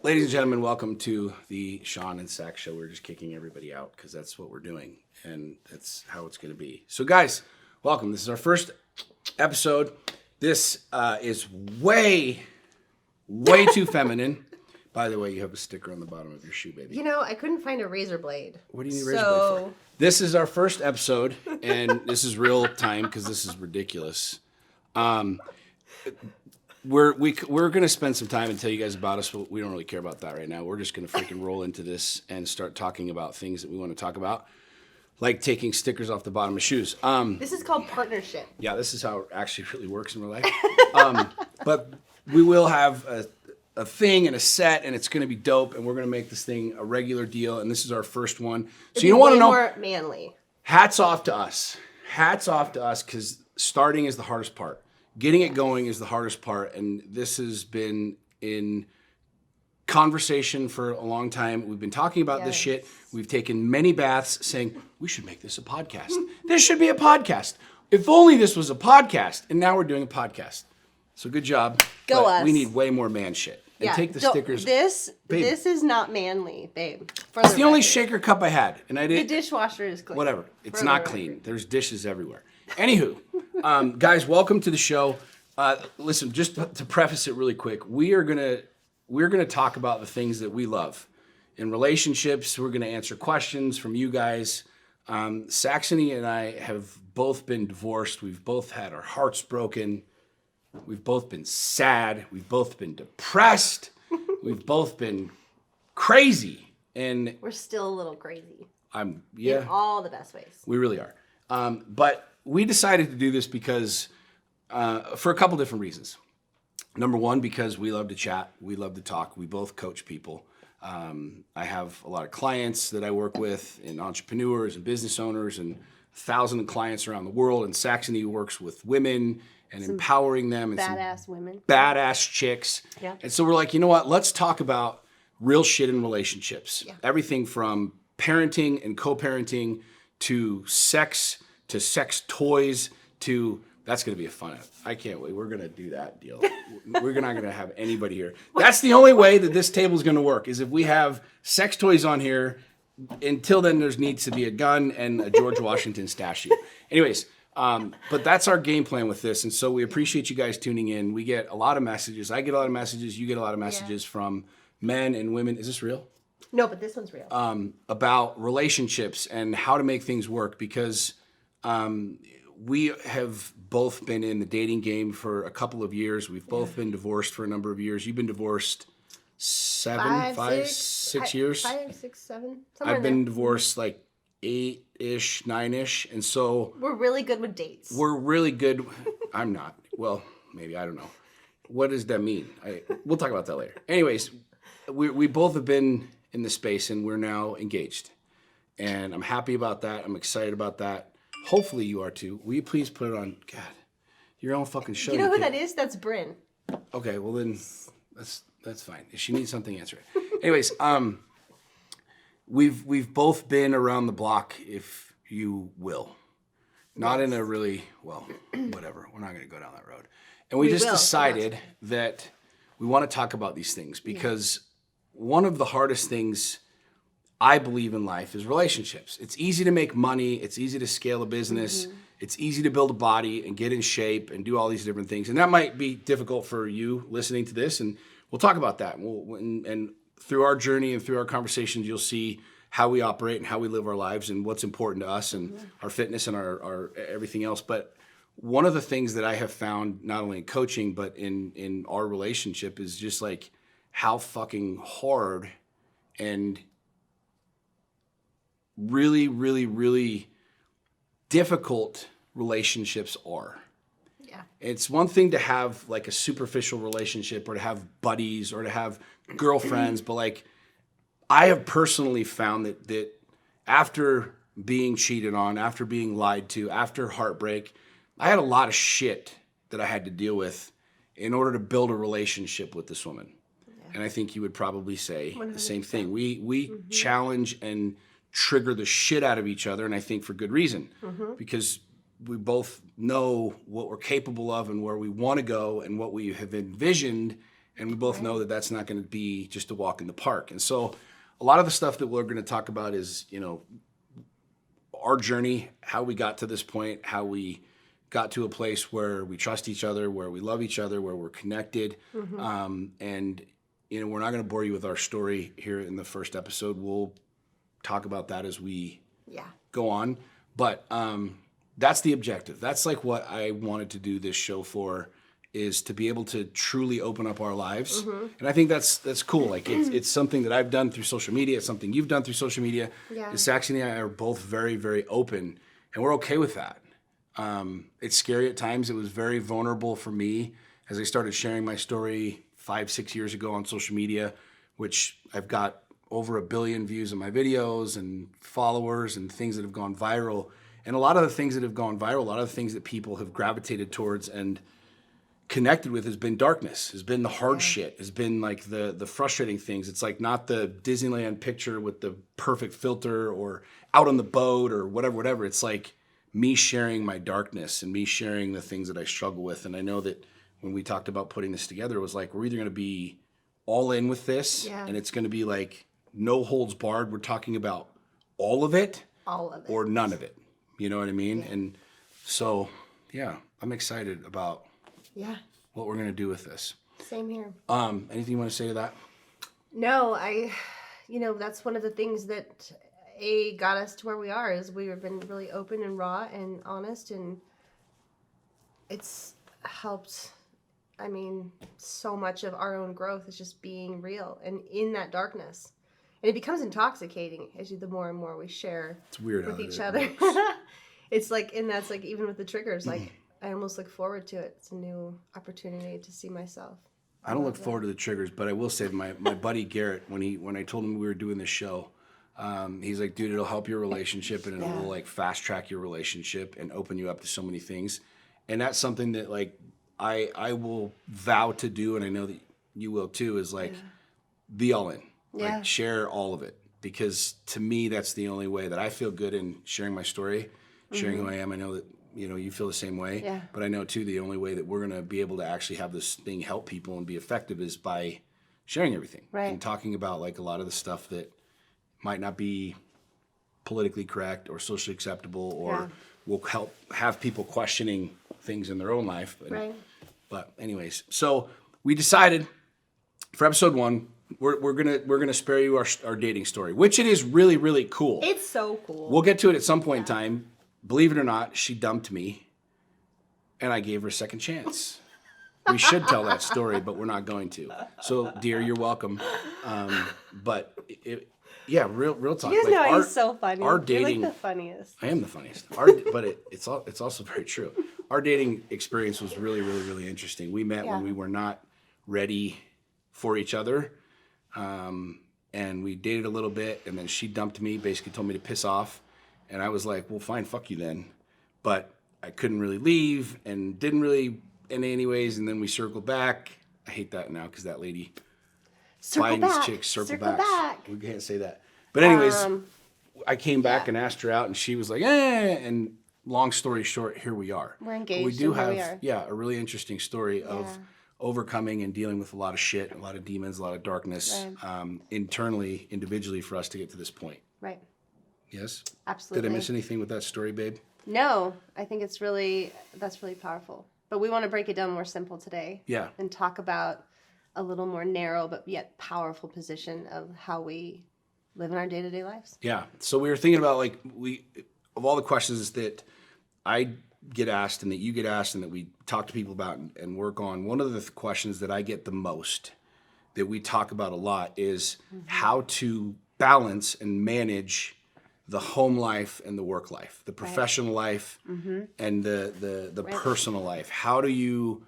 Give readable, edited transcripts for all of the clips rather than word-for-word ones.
Ladies and gentlemen, welcome to the Sean and Sax show. We're just kicking everybody out because that's what we're doing, and that's how it's going to be. So, guys, welcome. This is our first episode. This is way too feminine. By the way, you have a sticker on the bottom of your shoe, baby. You know, I couldn't find a razor blade. What do you need a razor blade for? This is our first episode, and this is real time because this is ridiculous. We're going to spend some time and tell you guys about us, but we don't really care about that right now. We're just going to freaking roll into this and start talking about things that we want to talk about, like taking stickers off the bottom of shoes. This is called partnership. Yeah, this is how it actually really works in real life. But we will have a thing and a set, and it's going to be dope, and we're going to make this thing a regular deal, and this is our first one. So you want to know? More manly. Hats off to us. Hats off to us, because starting is the hardest part. Getting it going is the hardest part, and this has been in conversation for a long time. We've been talking about this shit. We've taken many baths saying, we should make this a podcast. This should be a podcast. If only this was a podcast, and now we're doing a podcast. So good job. Go us. We need way more man shit. And take the stickers. This is not manly, babe. It's the only shaker cup I had, and I did. The dishwasher is clean. Whatever. It's not clean. There's dishes everywhere. Anywho, guys, welcome to the show. Listen, just to preface it really quick, we're gonna talk about the things that we love in relationships. We're gonna answer questions from you guys. Saxony and I have both been divorced. We've both had our hearts broken. We've both been sad. We've both been depressed. We've both been crazy, and we're still a little crazy. In all the best ways. We really are. But we decided to do this because, for a couple different reasons. Number one, because we love to chat. We love to talk. We both coach people. I have a lot of clients that I work with, and entrepreneurs and business owners, and 1,000 clients around the world. And Saxony works with women and empowering them. And badass women. Badass chicks. Yeah. And so we're like, you know what? Let's talk about real shit in relationships. Yeah. Everything from parenting and co-parenting to sex toys to, that's going to be a fun, I can't wait. We're going to do that deal. We're not going to have anybody here. That's the only way that this table is going to work, is if we have sex toys on here. Until then, there needs to be a gun and a George Washington statue. Anyways, but that's our game plan with this. And so we appreciate you guys tuning in. We get a lot of messages. I get a lot of messages. You get a lot of messages from men and women. Is this real? No, but this one's real. About relationships and how to make things work, because we have both been in the dating game for a couple of years. We've both been divorced for a number of years. You've been divorced 6 years. 5, 6, 7. I've been divorced like 8-ish, 9-ish. And so we're really good with dates. We're really good. I'm not. Well, maybe. I don't know. What does that mean? We'll talk about that later. Anyways, we both have been in the space, and we're now engaged. And I'm happy about that. I'm excited about that. Hopefully you are too. Will you please put it on, God, your own fucking show? You know who that is? That's Bryn. Okay, well then, that's fine. If she needs something, answer it. Anyways, we've both been around the block, if you will. Not in a really, well, whatever. We're not going to go down that road. And we just decided that we want to talk about these things, because one of the hardest things I believe in life is relationships. It's easy to make money. It's easy to scale a business. Mm-hmm. It's easy to build a body and get in shape and do all these different things. And that might be difficult for you listening to this. And we'll talk about that. And through our journey and through our conversations, you'll see how we operate and how we live our lives and what's important to us and our fitness and our everything else. But one of the things that I have found, not only in coaching, but in our relationship, is just like how fucking hard and really, really, really difficult relationships are. Yeah. It's one thing to have like a superficial relationship, or to have buddies, or to have girlfriends, but like I have personally found that after being cheated on, after being lied to, after heartbreak, I had a lot of shit that I had to deal with in order to build a relationship with this woman. Yeah. And I think you would probably say 100%. The same thing. We challenge and trigger the shit out of each other, and I think for good reason, because we both know what we're capable of and where we want to go and what we have envisioned, And we both know that that's not going to be just a walk in the park. And so a lot of the stuff that we're going to talk about is, our journey, how we got to this point, how we got to a place where we trust each other, where we love each other, where we're connected. And, we're not going to bore you with our story here in the first episode. We'll talk about that as we go on. But that's the objective. That's like what I wanted to do this show for, is to be able to truly open up our lives. And I think that's cool. Like it's something that I've done through social media. It's something you've done through social media. Yeah. Saxon and I are both very, very open, and we're okay with that. It's scary at times. It was very vulnerable for me as I started sharing my story 5-6 years ago on social media, which I've got over 1 billion views on my videos and followers and things that have gone viral. And a lot of the things that have gone viral, a lot of the things that people have gravitated towards and connected with has been darkness, has been the hard shit, has been like the frustrating things. It's like not the Disneyland picture with the perfect filter or out on the boat or whatever. It's like me sharing my darkness and me sharing the things that I struggle with. And I know that when we talked about putting this together, it was like, we're either going to be all in with this and it's going to be like no holds barred. We're talking about all of it or none of it. You know what I mean? Yeah. And so, I'm excited about what we're going to do with this. Same here. Anything you want to say to that? No, that's one of the things that got us to where we are, is we've been really open and raw and honest, and it's helped. I mean, so much of our own growth is just being real and in that darkness. And it becomes intoxicating the more and more we share with each other. It's like, and that's like, even with the triggers, like, I almost look forward to it. It's a new opportunity to see myself. I don't look forward to the triggers, but I will say my buddy Garrett, when I told him we were doing this show, he's like, dude, it'll help your relationship and it will like fast track your relationship and open you up to so many things. And that's something that like I will vow to do, and I know that you will too, is like be all in. Like share all of it. Because to me, that's the only way that I feel good in sharing my story, sharing who I am. I know that you feel the same way. Yeah. But I know, too, the only way that we're going to be able to actually have this thing help people and be effective is by sharing everything. Right. And talking about, like, a lot of the stuff that might not be politically correct or socially acceptable or will help have people questioning things in their own life. But anyways, so we decided for episode 1, we're gonna spare you our dating story, which it is really, really cool. It's so cool. We'll get to it at some point in time. Believe it or not, she dumped me, and I gave her a second chance. We should tell that story, but we're not going to. So, dear, you're welcome. But real talk. You guys know he's so funny. Our dating, you're like the funniest. I am the funniest. But it's also very true. Our dating experience was really, really, really interesting. We met when we were not ready for each other, and we dated a little bit, and then she dumped me. Basically, told me to piss off. And I was like, well, fine, fuck you then. But I couldn't really leave and didn't really, in anyways. And then we circled back. I hate that now because that lady finds chicks circle back. We can't say that. But anyways, I came back and asked her out, and she was like, And long story short, here we are. We're engaged. But we do have, a really interesting story of overcoming and dealing with a lot of shit, a lot of demons, a lot of darkness, internally, individually, for us to get to this point. Right. Yes? Absolutely. Did I miss anything with that story, babe? No, I think that's really powerful. But we want to break it down more simple today. Yeah. And talk about a little more narrow but yet powerful position of how we live in our day-to-day lives. Yeah. So we were thinking about, of all the questions that I get asked and that you get asked and that we talk to people about and work on, one of the questions that I get the most, that we talk about a lot, is how to balance and manage the home life and the work life, the professional life and the personal life. How do you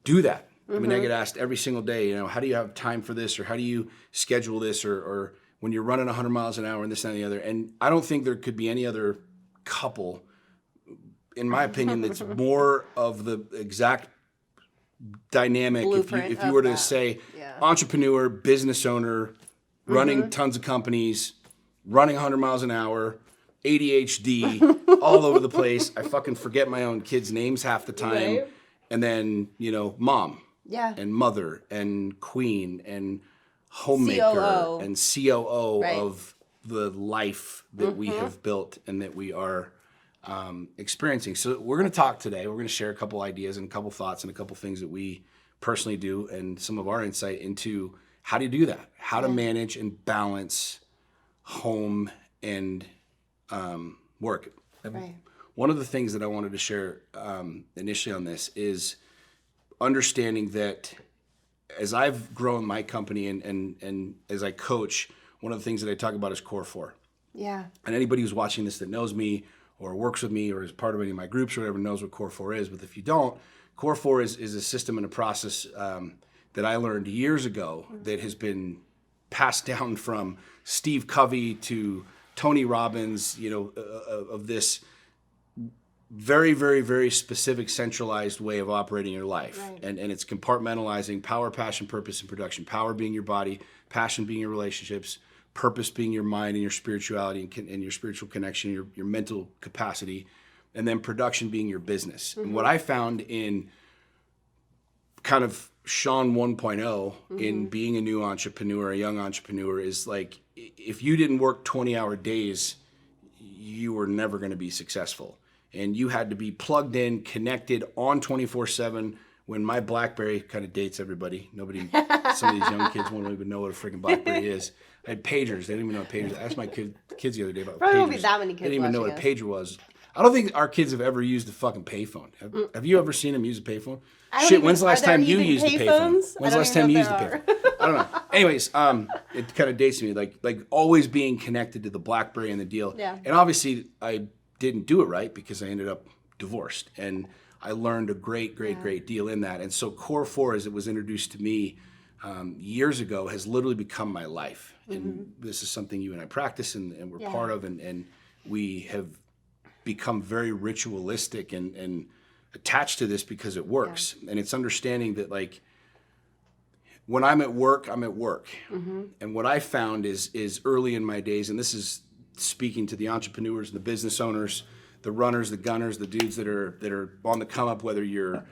do that? I mean, I get asked every single day, how do you have time for this, or how do you schedule this, or when you're running 100 miles an hour and this and the other. And I don't think there could be any other couple, in my opinion, that's more of the exact dynamic. If you were to say entrepreneur, business owner, running tons of companies, running 100 miles an hour, ADHD, all over the place. I fucking forget my own kids' names half the time. Right. And then, mom. Yeah. and mother and queen and homemaker COO. and COO Right. of the life that we have built and that we are experiencing. So we're going to talk today. We're going to share a couple ideas and a couple thoughts and a couple things that we personally do and some of our insight into how to do that, how to manage and balance home and work. Right. One of the things that I wanted to share initially on this is understanding that as I've grown my company and as I coach, one of the things that I talk about is Core 4. Yeah. And anybody who's watching this that knows me or works with me or is part of any of my groups or whatever knows what Core 4 is. But if you don't, Core 4 is a system and a process that I learned years ago that has been passed down from Steve Covey to Tony Robbins, of this very, very, very specific centralized way of operating your life. Right. And it's compartmentalizing power, passion, purpose, and production. Power being your body, passion being your relationships, purpose being your mind and your spirituality and your spiritual connection, your mental capacity, and then production being your business. And what I found in kind of Sean 1.0 in being a new entrepreneur, a young entrepreneur, is like, if you didn't work 20-hour days, you were never going to be successful. And you had to be plugged in, connected on 24/7. When my BlackBerry kind of dates everybody. Nobody, some of these young kids won't even know what a freaking BlackBerry is. I had pagers. They didn't even know what pagers. I asked my kids the other day about Probably pagers. won't be that many kids They didn't even know what a watching pager was. I don't think our kids have ever used a fucking payphone. Have you ever seen them use a payphone? Shit, when's the last time you used a payphone? When's the last time you used a payphone? I don't know. Anyways, it kind of dates me, like always being connected to the BlackBerry and the deal. Yeah. And obviously, I didn't do it right because I ended up divorced. And I learned a great deal in that. And so Core 4, as it was introduced to me years ago, has literally become my life. And this is something you and I practice and we're part of. And we have become very ritualistic and attached to this because it works. Yeah. And it's understanding that, like, when I'm at work, I'm at work. And what I found is early in my days, and this is speaking to the entrepreneurs, the business owners, the runners, the gunners, the dudes that are on the come up, whether you're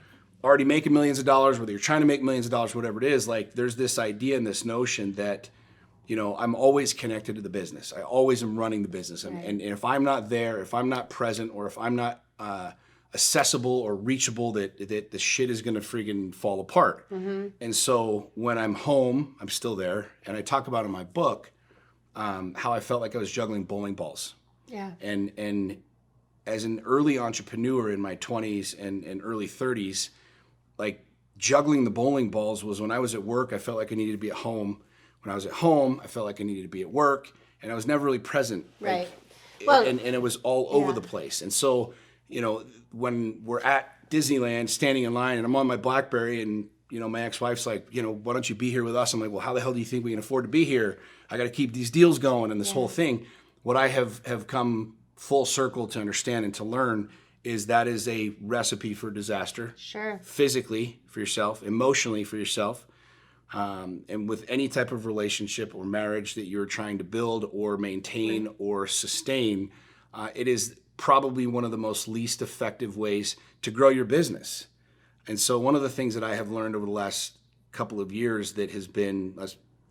already making millions of dollars, whether you're trying to make millions of dollars, whatever it is, like, there's this idea and this notion that, I'm always connected to the business. I always am running the business. And if I'm not there, if I'm not present, or if I'm not accessible or reachable, that the shit is going to freaking fall apart. And so when I'm home, I'm still there. And I talk about in my book how I felt like I was juggling bowling balls. Yeah. And as an early entrepreneur in my 20s and early 30s, like, juggling the bowling balls was when I was at work, I felt like I needed to be at home. When I was at home, I felt like I needed to be at work, and I was never really present. Right. And it was all over the place. And so, when we're at Disneyland standing in line and I'm on my BlackBerry and, my ex-wife's like, why don't you be here with us? I'm like, well, how the hell do you think we can afford to be here? I got to keep these deals going and this whole thing. What I have come full circle to understand and to learn is that is a recipe for disaster. Sure. Physically for yourself, emotionally for yourself, and with any type of relationship or marriage that you're trying to build or maintain or sustain, it is probably one of the most least effective ways to grow your business. And so one of the things that I have learned over the last couple of years that has been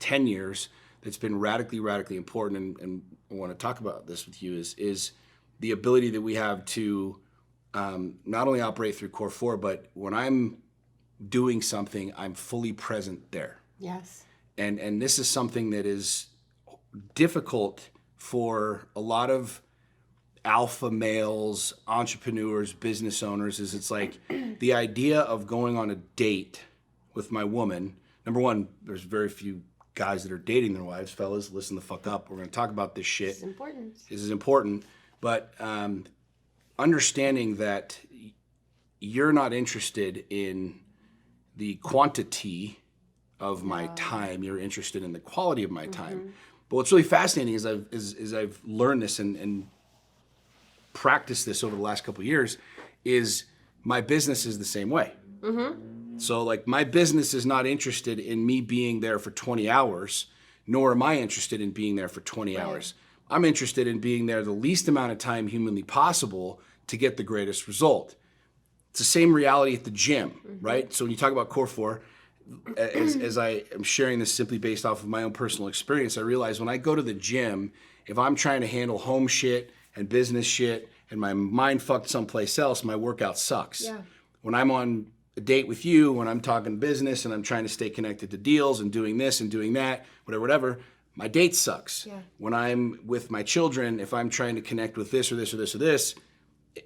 10 years that's been radically important, and I want to talk about this with you, is the ability that we have to not only operate through Core 4, but when I'm doing something, I'm fully present there. Yes. And this is something that is difficult for a lot of alpha males, entrepreneurs, business owners, is it's like the idea of going on a date with my woman. Number one, there's very few guys that are dating their wives. Fellas, listen the fuck up. We're going to talk about this shit. This is important. This is important. But understanding that you're not interested in the quantity of my time, you're interested in the quality of my time. But what's really fascinating is I've learned this and practiced this over the last couple of years, is my business is the same way. So, like, my business is not interested in me being there for 20 hours, nor am I interested in being there for 20 hours. I'm interested in being there the least amount of time humanly possible to get the greatest result. It's the same reality at the gym, right? So when you talk about Core 4, as I am sharing this simply based off of my own personal experience, I realize when I go to the gym, if I'm trying to handle home shit and business shit and my mind fucked someplace else, my workout sucks. Yeah. When I'm on a date with you, when I'm talking business and I'm trying to stay connected to deals and doing this and doing that, whatever, my date sucks. Yeah. When I'm with my children, if I'm trying to connect with this or this or this or this,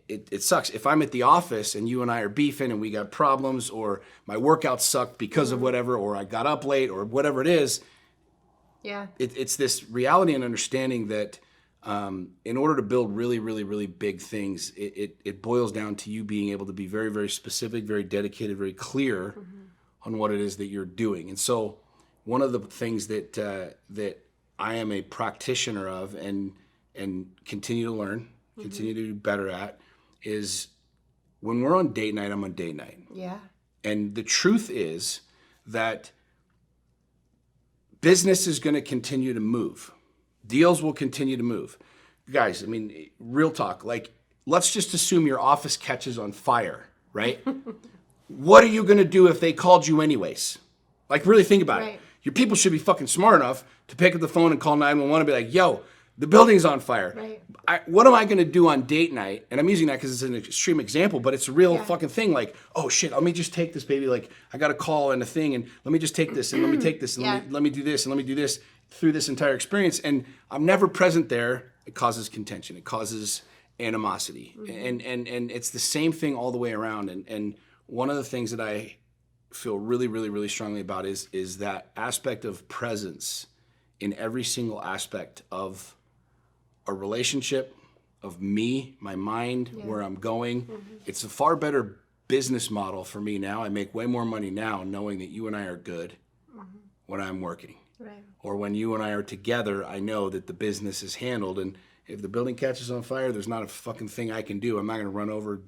it sucks. If I'm at the office and you and I are beefing and we got problems, or my workout sucked because of whatever, or I got up late, or whatever it is, Yeah. it's this reality and understanding that in order to build really, really, really big things, it boils down to you being able to be very, very specific, very dedicated, very clear on what it is that you're doing. And so one of the things that that I am a practitioner of and continue to learn, continue to do better at, is when we're on date night, I'm on date night. Yeah. And the truth is that business is going to continue to move. Deals will continue to move. Guys, I mean, real talk, like, let's just assume your office catches on fire, right? What are you going to do if they called you anyways? Like, really think about it. Your people should be fucking smart enough to pick up the phone and call 911 and be like, yo, the building's on fire. Right. What am I going to do on date night? And I'm using that because it's an extreme example, but it's a real fucking thing. Like, oh shit, let me just take this, baby. Like, I got a call and a thing, and let me just take this, and let me take this, and let me do this, and let me do this through this entire experience. And I'm never present there. It causes contention. It causes animosity. And it's the same thing all the way around. And one of the things that I feel really, really, really strongly about is that aspect of presence in every single aspect of a relationship, of me, my mind, where I'm going. It's a far better business model for me now. I make way more money now knowing that you and I are good when I'm working. Right. Or when you and I are together, I know that the business is handled. And if the building catches on fire, there's not a fucking thing I can do. I'm not going to run over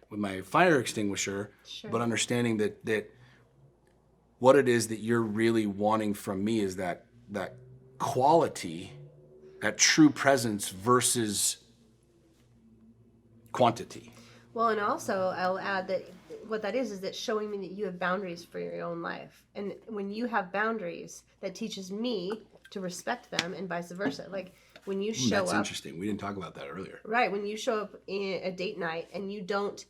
with my fire extinguisher. Sure. But understanding that what it is that you're really wanting from me is that quality, that true presence versus quantity. Well, and also I'll add that what that is that showing me that you have boundaries for your own life. And when you have boundaries, that teaches me to respect them and vice versa. Like when you show That's up. interesting. We didn't talk about that earlier. Right. When you show up in a date night and you don't,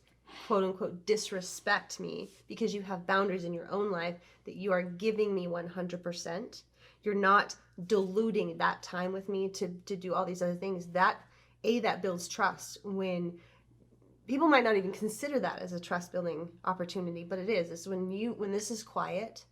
quote unquote, disrespect me because you have boundaries in your own life, that you are giving me 100%. You're not diluting that time with me to do all these other things. That builds trust. When people might not even consider that as a trust building opportunity, but it is. It's when this is quiet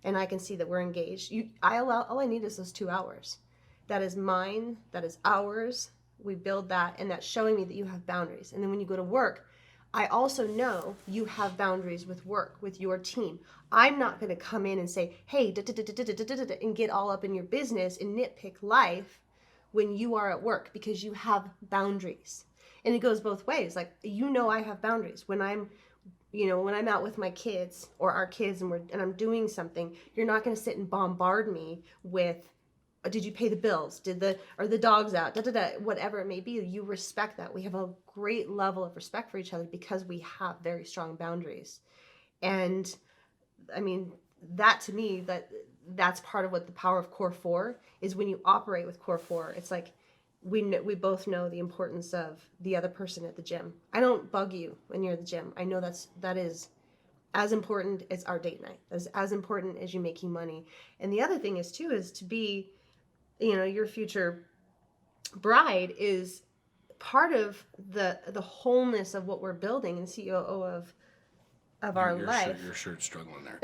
and I can see that we're engaged. All I need is those 2 hours. That is mine. That is ours. We build that, and that's showing me that you have boundaries. And then when you go to work, I also know you have boundaries with work, with your team. I'm not going to come in and say, hey, and get all up in your business and nitpick life when you are at work, because you have boundaries. And it goes both ways. Like, I have boundaries. When I'm out with my kids or our kids and I'm doing something, you're not going to sit and bombard me with, did you pay the bills? Are the dogs out? Whatever it may be, you respect that. We have a great level of respect for each other because we have very strong boundaries. And I mean, that to me, that's part of what the power of Core 4 is. When you operate with Core 4, it's like we both know the importance of the other person at the gym. I don't bug you when you're at the gym. I know that is as important as our date night, as important as you making money. And the other thing is to be, your future bride is part of the wholeness of what we're building, and COO of our life. Your shirt's struggling there.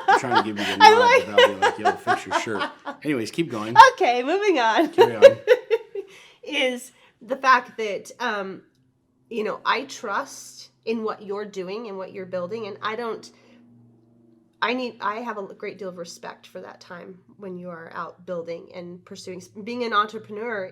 I'm trying to give you the nod without being like, yo, fix your shirt. Anyways, keep going. Okay, moving on. Carry on. Is the fact that, I trust in what you're doing and what you're building, and I have a great deal of respect for that time when you are out building and pursuing. Being an entrepreneur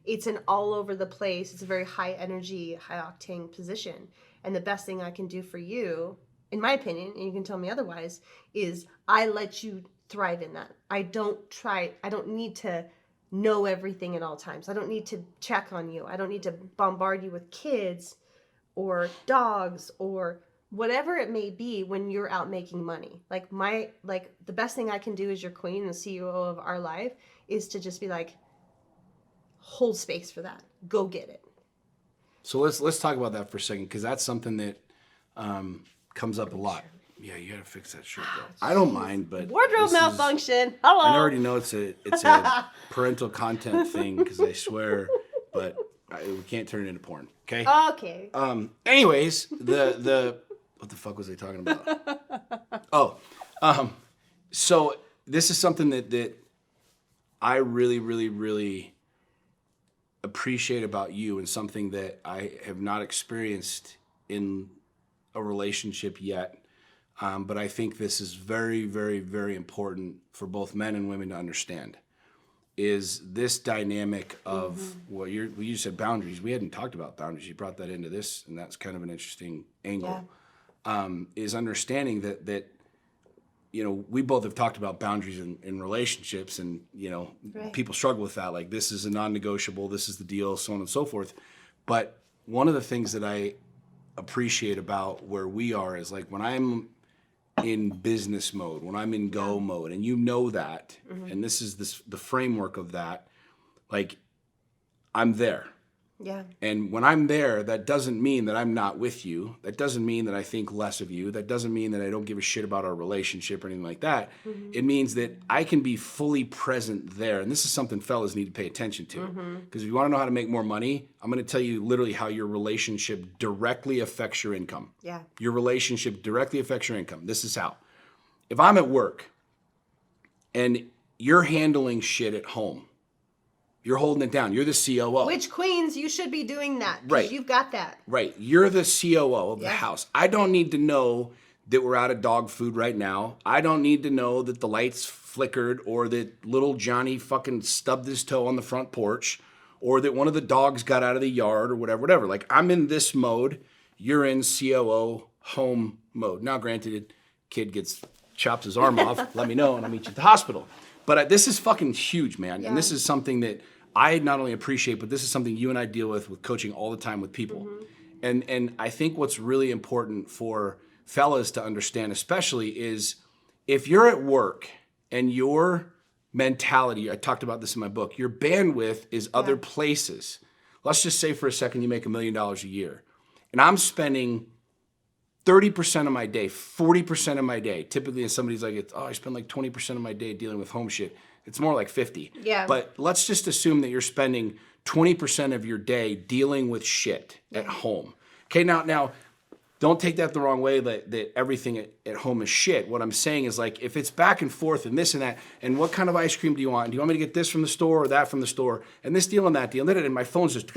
it's an all over the place. It's a very high energy, high octane position. And the best thing I can do for you, in my opinion, and you can tell me otherwise, is I let you thrive in that. I don't need to know everything at all times. I don't need to check on you. I don't need to bombard you with kids or dogs or whatever it may be when you're out making money. Like the best thing I can do as your queen and the CEO of our life is to just be like, hold space for that. Go get it. So let's talk about that for a second, because that's something that comes up a lot. Yeah, you gotta fix that shirt, girl. I don't mind, but wardrobe malfunction. Hello. I already know it's a parental content thing, because I swear, but we can't turn it into porn. Okay. Okay. Anyways, the what the fuck was I talking about? So this is something that I really, really, really appreciate about you, and something that I have not experienced in a relationship yet. But I think this is very, very, very important for both men and women to understand, is this dynamic of what you said, boundaries. We hadn't talked about boundaries. You brought that into this, and that's kind of an interesting angle. Yeah. Is understanding that we both have talked about boundaries in relationships, and right. People struggle with that. Like, this is a non-negotiable, this is the deal, so on and so forth. But one of the things that I appreciate about where we are is, like, when I'm in business mode, when I'm in go mode, and that, and this is the framework of that, like, I'm there. Yeah. And when I'm there, that doesn't mean that I'm not with you. That doesn't mean that I think less of you. That doesn't mean that I don't give a shit about our relationship or anything like that. It means that I can be fully present there. And this is something fellas need to pay attention to. Because if you want to know how to make more money, I'm going to tell you literally how your relationship directly affects your income. Yeah. Your relationship directly affects your income. This is how. If I'm at work and you're handling shit at home, you're holding it down. You're the COO. Which, queens, you should be doing that. Right. You've got that. Right. You're the COO of the house. I don't need to know that we're out of dog food right now. I don't need to know that the lights flickered, or that little Johnny fucking stubbed his toe on the front porch, or that one of the dogs got out of the yard, or whatever. Like, I'm in this mode. You're in COO home mode. Now, granted, kid chops his arm off, let me know, and I'll meet you at the hospital. But this is fucking huge, man. Yeah. And this is something that I not only appreciate, but this is something you and I deal with coaching all the time with people. And I think what's really important for fellas to understand especially is, if you're at work and your mentality, I talked about this in my book, your bandwidth is other places. Let's just say for a second you make $1 million a year. And I'm spending 30% of my day, 40% of my day, typically, and somebody's like, I spend like 20% of my day dealing with home shit. It's more like 50. Yeah. But let's just assume that you're spending 20% of your day dealing with shit at home. Okay, now, don't take that the wrong way that everything at home is shit. What I'm saying is, like, if it's back and forth and this and that, and what kind of ice cream do you want? Do you want me to get this from the store or that from the store? And this deal and that deal. And my phone's just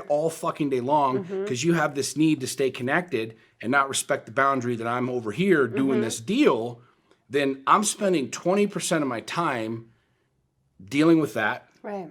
all fucking day long, because you have this need to stay connected and not respect the boundary that I'm over here doing this deal. Then I'm spending 20% of my time dealing with that, right,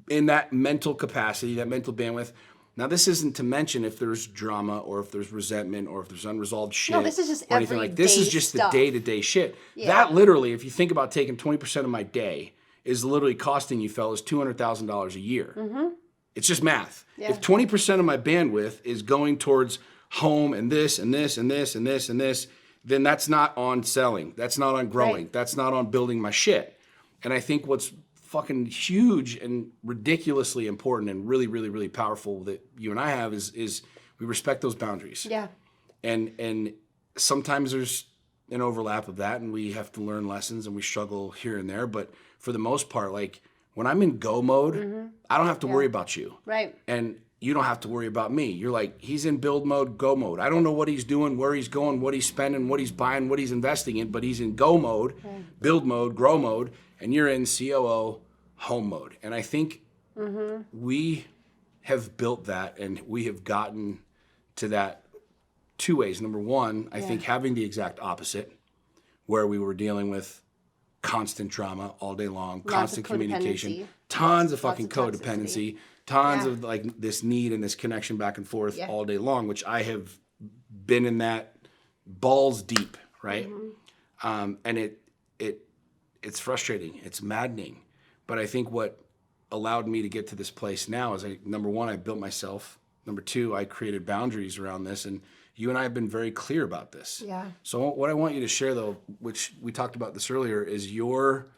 in that mental capacity, that mental bandwidth. Now, this isn't to mention if there's drama, or if there's resentment, or if there's unresolved shit. No, this is just or anything like this. Is just stuff. The day-to-day shit. Yeah. That literally, if you think about taking 20% of my day, is literally costing you fellas $200,000 a year. It's just math. Yeah. If 20% of my bandwidth is going towards home and this and this and this and this and this, then that's not on selling. That's not on growing. Right. That's not on building my shit. And I think what's fucking huge and ridiculously important and really, really, really powerful that you and I have is we respect those boundaries. Yeah. And sometimes there's an overlap of that, and we have to learn lessons, and we struggle here and there. But for the most part, like, when I'm in go mode, I don't have to worry about you. Right. And you don't have to worry about me. You're like, he's in build mode, go mode. I don't know what he's doing, where he's going, what he's spending, what he's buying, what he's investing in, but he's in go mode, build mode, grow mode, and you're in COO home mode. And I think we have built that, and we have gotten to that two ways. Number one, I think having the exact opposite, where we were dealing with constant drama all day long, constant communication, tons of fucking codependency, tons of like this need and this connection back and forth all day long, which I have been in that balls deep, right? And it's frustrating, it's maddening. But I think what allowed me to get to this place now is, number one, I built myself. Number two, I created boundaries around this. And you and I have been very clear about this. Yeah. So what I want you to share, though, which we talked about this earlier, is your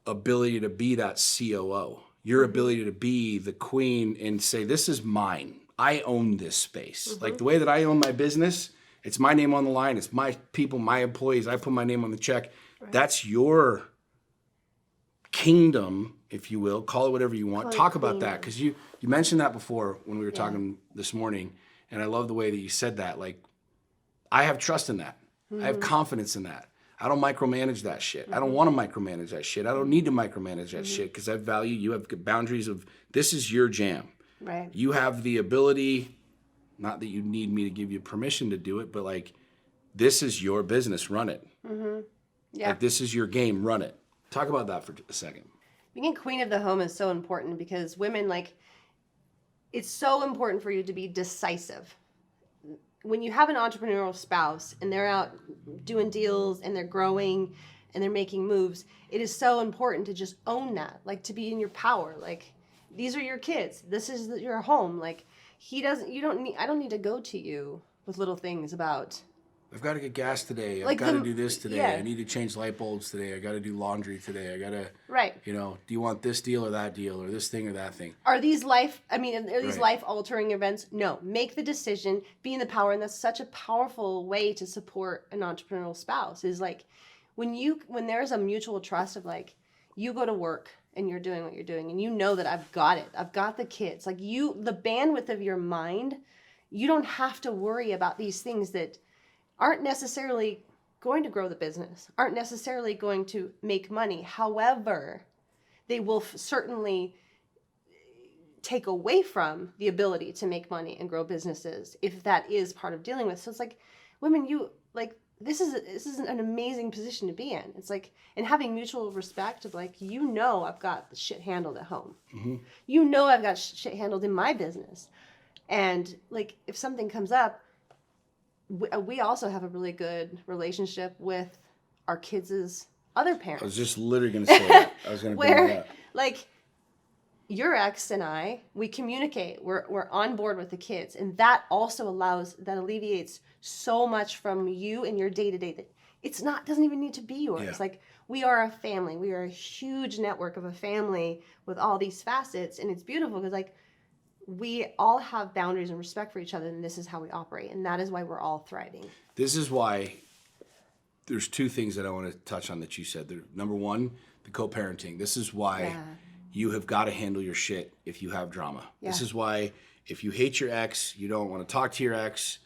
ability to be that COO, your ability to be the queen and say, this is mine. I own this space. Like the way that I own my business, it's my name on the line. It's my people, my employees. I put my name on the check. Right. That's your kingdom, if you will. Call it whatever you want. Talk about that, because you mentioned that before when we were talking this morning, and I love the way that you said that. Like, I have trust in that. I have confidence in that. I don't micromanage that shit. I don't want to micromanage that shit. I don't need to micromanage that shit, because I value, you have boundaries of, this is your jam. Right. You have the ability, not that you need me to give you permission to do it, but like, this is your business, run it. Yeah. Like, this is your game, run it. Talk about that for a second. Being queen of the home is so important, because women, like, it's so important for you to be decisive. When you have an entrepreneurial spouse and they're out doing deals and they're growing and they're making moves, it is so important to just own that, like, to be in your power. Like, these are your kids. This is your home. Like, I don't need to go to you with little things about, I've got to get gas today. Like, I've got to do this today. yeah. I need to change light bulbs today. I got to do laundry today. I got to, right. You know, do you want this deal or that deal or this thing or that thing? Are these life-altering events? No. Make the decision, be in the power, and that's such a powerful way to support an entrepreneurial spouse, is like, when there's a mutual trust of, like, you go to work and you're doing what you're doing and you know that I've got it. I've got the kids. Like, the bandwidth of your mind, you don't have to worry about these things that aren't necessarily going to grow the business, aren't necessarily going to make money. However, they will certainly take away from the ability to make money and grow businesses if that is part of dealing with. So it's like, women, this is an amazing position to be in. It's like, and having mutual respect of, like, I've got the shit handled at home. I've got shit handled in my business. And, like, if something comes up, we also have a really good relationship with our kids' other parents. I was just literally going to say that. I was going to bring that up. Like, your ex and I, we communicate. We're on board with the kids. And that also alleviates so much from you and your day-to-day that doesn't even need to be yours. Yeah. Like, we are a family. We are a huge network of a family with all these facets. And it's beautiful because, like, we all have boundaries and respect for each other, and this is how we operate, and that is why we're all thriving. This is why there's two things that I want to touch on that you said. Number one, the co-parenting. This is why you have got to handle your shit if you have drama. Yeah. This is why if you hate your ex, you don't want to talk to your ex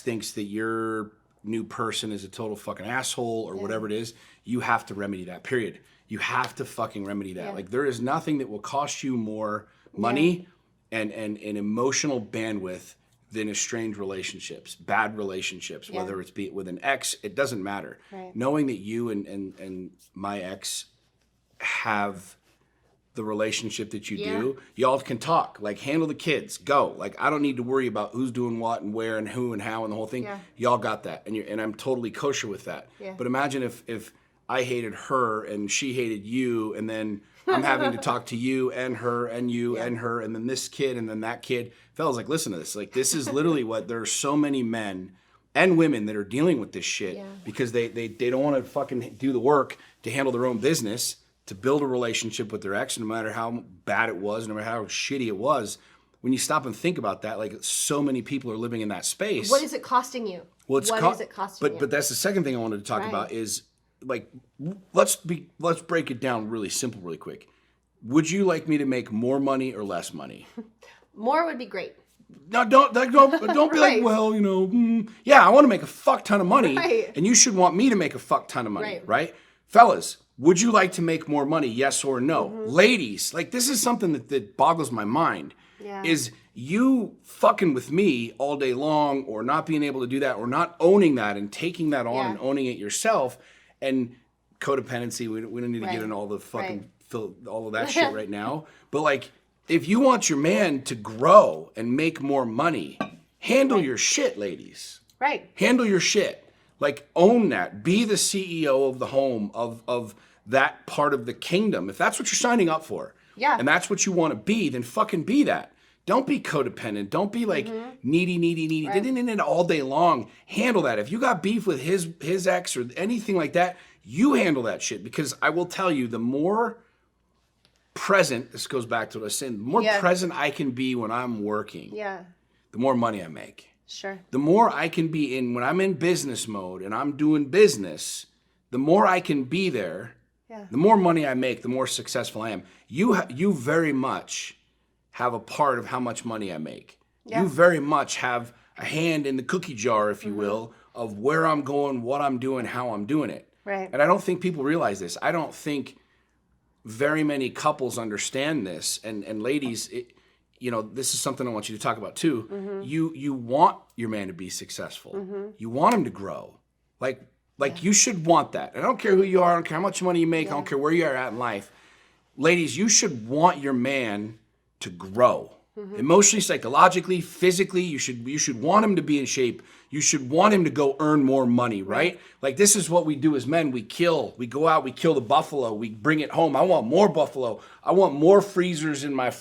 thinks that your new person is a total fucking asshole or whatever it is, you have to remedy that, period. You have to fucking remedy that. Yeah. Like, there is nothing that will cost you more money and emotional bandwidth than estranged relationships, bad relationships, whether it's with an ex, it doesn't matter. Right. Knowing that you and my ex have the relationship that you do, y'all can talk, like, handle the kids, go. Like, I don't need to worry about who's doing what and where and who and how and the whole thing. Yeah. Y'all got that, and I'm totally kosher with that. Yeah. But imagine if I hated her and she hated you, and then I'm having to talk to you and her and you and her and then this kid and then that kid. Fellas, like, listen to this. Like, this is literally what, there are so many men and women that are dealing with this shit because they don't want to fucking do the work to handle their own business, to build a relationship with their ex, no matter how bad it was, no matter how shitty it was. When you stop and think about that, like, so many people are living in that space. What is it costing you? What is it costing you? But that's the second thing I wanted to talk about is, like, let's break it down really simple, really quick. Would you like me to make more money or less money? More would be great. No, don't be like, well, I want to make a fuck ton of money, and you should want me to make a fuck ton of money, right? Fellas, would you like to make more money, yes or no? Ladies, like, this is something that boggles my mind. Is you fucking with me all day long, or not being able to do that, or not owning that and taking that on and owning it yourself, and codependency. We don't need to get into all the fucking all of that shit right now. But, like, if you want your man to grow and make more money, handle your shit, ladies. Right. Handle your shit. Like, own that. Be the CEO of the home, of that part of the kingdom. If that's what you're signing up for, and that's what you want to be, then fucking be that. Don't be codependent. Don't be like needy, Right. all day long. Handle that. If you got beef with his ex or anything like that, you handle that shit. Because I will tell you, the more present, this goes back to what I was saying, the more Yeah. present I can be when I'm working, Yeah. the more money I make. Sure. The more I can be in when I'm in business mode and I'm doing business, the more I can be there, Yeah. the more money I make, the more successful I am. You very much have a part of how much money I make. Yeah. You very much have a hand in the cookie jar, if you will, of where I'm going, what I'm doing, how I'm doing it. Right. And I don't think people realize this. I don't think very many couples understand this. And ladies, this is something I want you to talk about too. You want your man to be successful. You want him to grow. Like you should want that. I don't care who you are. I don't care how much money you make. I don't care where you are at in life. Ladies, you should want your man to grow. Emotionally, psychologically, physically, you should want him to be in shape. You should want him to go earn more money, right? Like this is what we do as men. We go out, we kill the buffalo, we bring it home. I want more buffalo. I want more freezers in my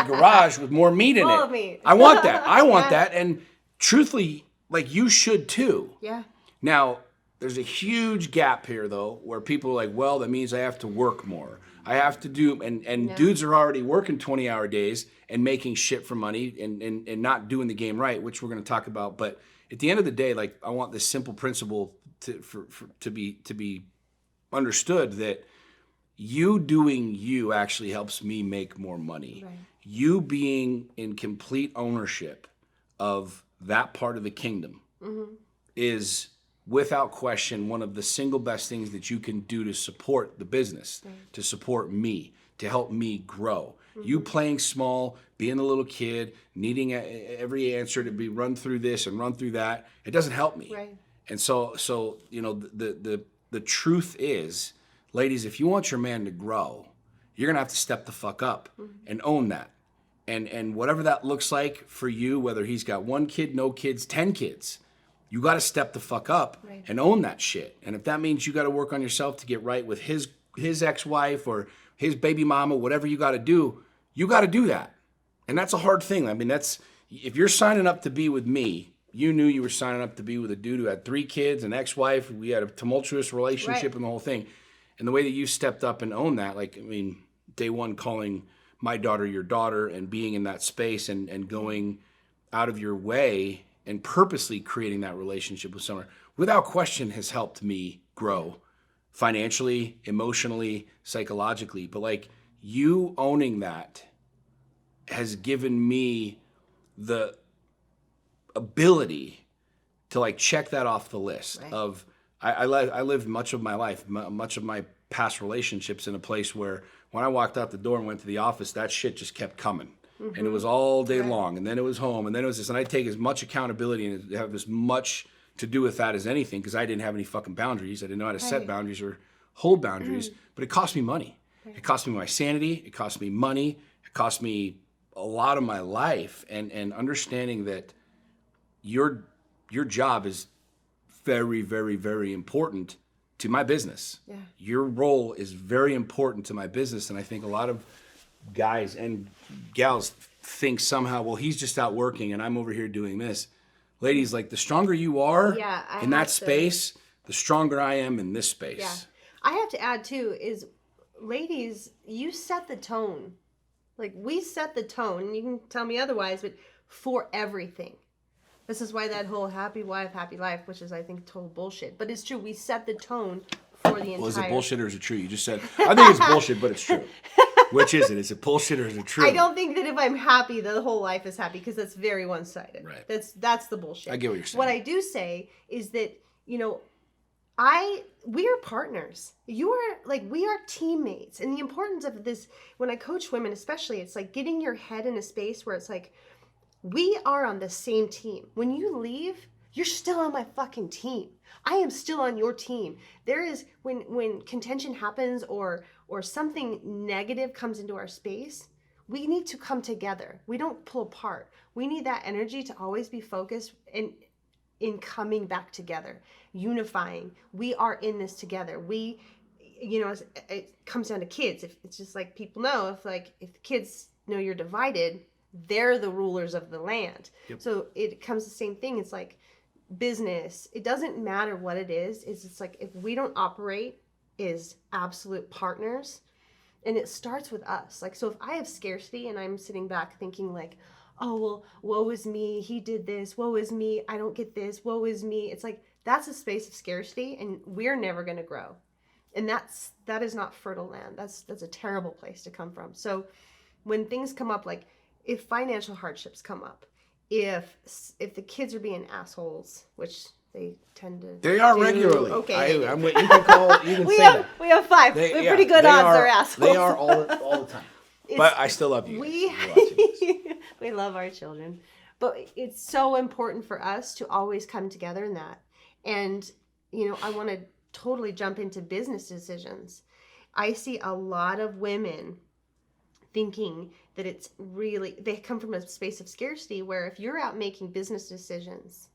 garage with more meat in Full it. of meat. I want that. I want that. And truthfully, like you should too. Yeah. Now, there's a huge gap here, though, where people are like, well, that means I have to work more. I have to do, and dudes are already working 20-hour days and making shit for money and not doing the game right, which we're going to talk about. But at the end of the day, like, I want this simple principle to be understood that you doing you actually helps me make more money. Right. You being in complete ownership of that part of the kingdom is without question one of the single best things that you can do to support the business, to support me, to help me grow. You playing small, being a little kid, needing every answer to be run through this and run through that, it doesn't help me. Right. And so the truth is, ladies, if you want your man to grow, you're going to have to step the fuck up and own that. And whatever that looks like for you, whether he's got 1 kid, no kids, 10 kids, you got to step the fuck up and own that shit. And if that means you got to work on yourself to get right with his ex-wife or his baby mama, whatever you got to do that. And that's a hard thing. I mean, if you're signing up to be with me, you knew you were signing up to be with a dude who had 3 kids, an ex-wife. We had a tumultuous relationship and the whole thing. And the way that you stepped up and owned that, like, I mean, day one calling my daughter your daughter and being in that space and going out of your way and purposely creating that relationship with someone, without question, has helped me grow financially, emotionally, psychologically. But like you owning that has given me the ability to like check that off the list of I lived much of my life, much of my past relationships in a place where when I walked out the door and went to the office, that shit just kept coming. And it was all day long, and then it was home, and then it was this, and I take as much accountability and have as much to do with that as anything, because I didn't have any fucking boundaries. I didn't know how to set boundaries or hold boundaries, but it cost me money. It cost me my sanity. It cost me money. It cost me a lot of my life, and understanding that your job is very, very, very important to my business. Yeah. Your role is very important to my business, and I think a lot of guys and gals think somehow, well, he's just out working and I'm over here doing this. Ladies, like the stronger you are in that space, the stronger I am in this space. Yeah. I have to add too is, ladies, you set the tone. Like we set the tone, and you can tell me otherwise, but for everything. This is why that whole happy wife, happy life, which is I think total bullshit. But it's true. We set the tone for the entire. Well, is it bullshit or is it true? You just said, I think it's bullshit, but it's true. Which is it? Is it bullshit or is it true? I don't think that if I'm happy, the whole life is happy, because that's very one-sided. Right. That's the bullshit. I get what you're saying. What I do say is that, we are partners. We are teammates. And the importance of this, when I coach women especially, it's like getting your head in a space where it's like, we are on the same team. When you leave, you're still on my fucking team. I am still on your team. There is, when contention happens or something negative comes into our space, we need to come together. We don't pull apart. We need that energy to always be focused in coming back together, unifying. We are in this together. It comes down to kids. If it's just like people know, if the kids know you're divided, they're the rulers of the land. Yep. So it comes the same thing. It's like business. It doesn't matter what it is. It's like if we don't operate as absolute partners, and it starts with us. Like, so if I have scarcity and I'm sitting back thinking like, oh, well, woe is me, he did this, woe is me, I don't get this, woe is me. It's like, that's a space of scarcity, and we're never going to grow. And that is not fertile land. That's a terrible place to come from. So when things come up, like if financial hardships come up, if the kids are being assholes, which they tend to They are do. regularly. Okay. You can we say have, that. We have 5. We have pretty good odds they're assholes. They are all the time. But I still love you. We love our children. But it's so important for us to always come together in that. And, I want to totally jump into business decisions. I see a lot of women thinking that it's really, they come from a space of scarcity where if you're out making business decisions,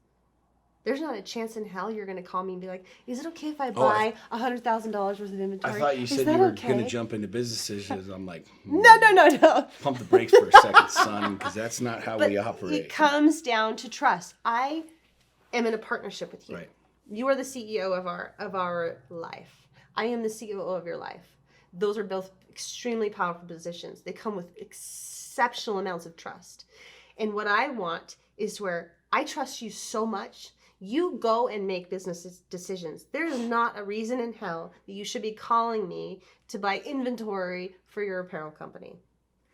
there's not a chance in hell you're going to call me and be like, is it okay if I buy $100,000 worth of inventory? I thought you said you were going to jump into business decisions. I'm like, No. Pump the brakes for a second, son, because that's not how we operate. It comes down to trust. I am in a partnership with you. Right. You are the CEO of our life. I am the COO of your life. Those are both extremely powerful positions. They come with exceptional amounts of trust. And what I want is where I trust you so much. You go and make business decisions. There is not a reason in hell that you should be calling me to buy inventory for your apparel company.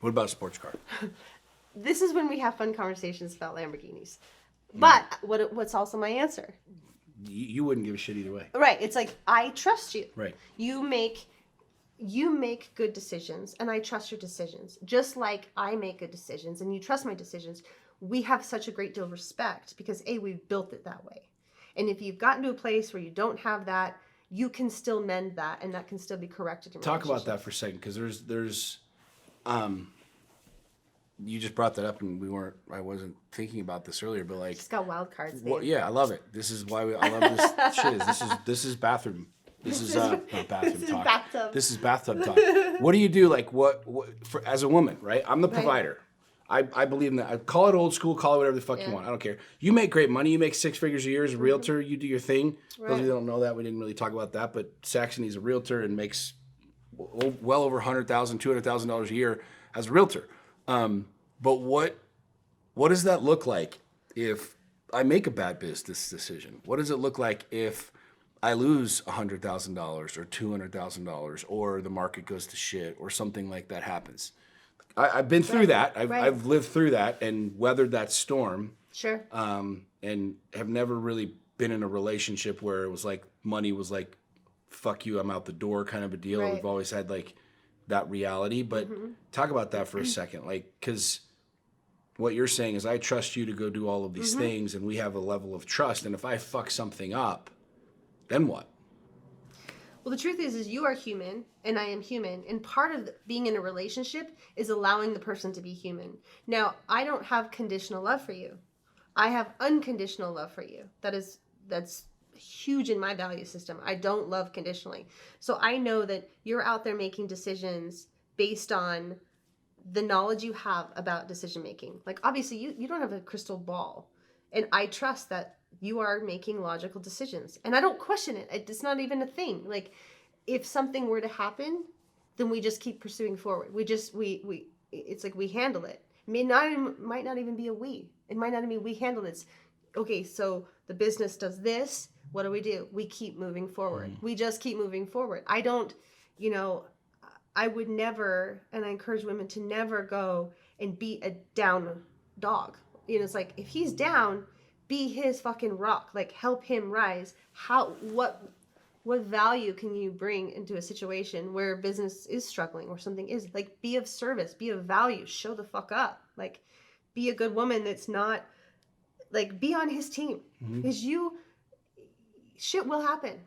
What about a sports car? This is when we have fun conversations about Lamborghinis. But what's also my answer? You wouldn't give a shit either way. Right. It's like, I trust you. Right. You make good decisions, and I trust your decisions. Just like I make good decisions and you trust my decisions. We have such a great deal of respect because we've built it that way. And if you've gotten to a place where you don't have that, you can still mend that, and that can still be corrected. Talk about that for a second, because there's you just brought that up, and I wasn't thinking about this earlier, but like, it's got wild cards. Well, yeah, I love it. This is why I love this shit. This is bathroom. This is not bathroom talk. Bathtub. This is bathtub talk. What do you do? Like what for as a woman, right? I'm the provider. I believe in that. I call it old school, call it whatever the fuck you want. I don't care. You make great money. You make 6 figures a year as a realtor. You do your thing. Right. Those of you that don't know that, we didn't really talk about that, but Saxony's a realtor and makes well over $100,000, $200,000 a year as a realtor. But what does that look like if I make a bad business decision? What does it look like if I lose $100,000 or $200,000 or the market goes to shit or something like that happens? I've been through that. I've lived through that and weathered that storm. Sure. And have never really been in a relationship where it was like money was like, fuck you, I'm out the door kind of a deal. Right. We've always had like that reality. But talk about that for a second. Like, because what you're saying is I trust you to go do all of these things, and we have a level of trust. And if I fuck something up, then what? Well, the truth is you are human and I am human. And part of being in a relationship is allowing the person to be human. Now, I don't have conditional love for you. I have unconditional love for you. That's huge in my value system. I don't love conditionally. So I know that you're out there making decisions based on the knowledge you have about decision making. Like, obviously, you don't have a crystal ball. And I trust that you are making logical decisions. And I don't question it. It's not even a thing. Like, if something were to happen, then we just keep pursuing forward. It's like we handle it. Might not even be a we. It might not even be we handle it. It's, okay, so the business does this. What do? We keep moving forward. We just keep moving forward. I don't, I would never, and I encourage women to never go and beat a down dog. It's like, if he's down, be his fucking rock. Like, help him rise. What value can you bring into a situation where business is struggling or something is? Like, be of service, be of value, show the fuck up. Like, be a good woman that's not, like, be on his team. Because shit will happen.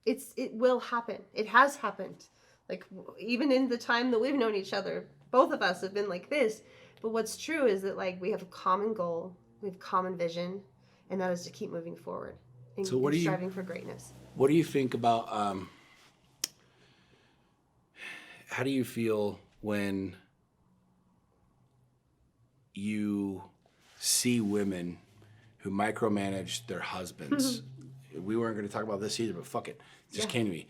It will happen. It has happened. Like, even in the time that we've known each other, both of us have been like this. But what's true is that, like, we have a common goal, we have common vision, and that is to keep moving forward and striving for greatness. What do you think about, how do you feel when you see women who micromanage their husbands. We weren't going to talk about this either, but fuck it. It just came to me.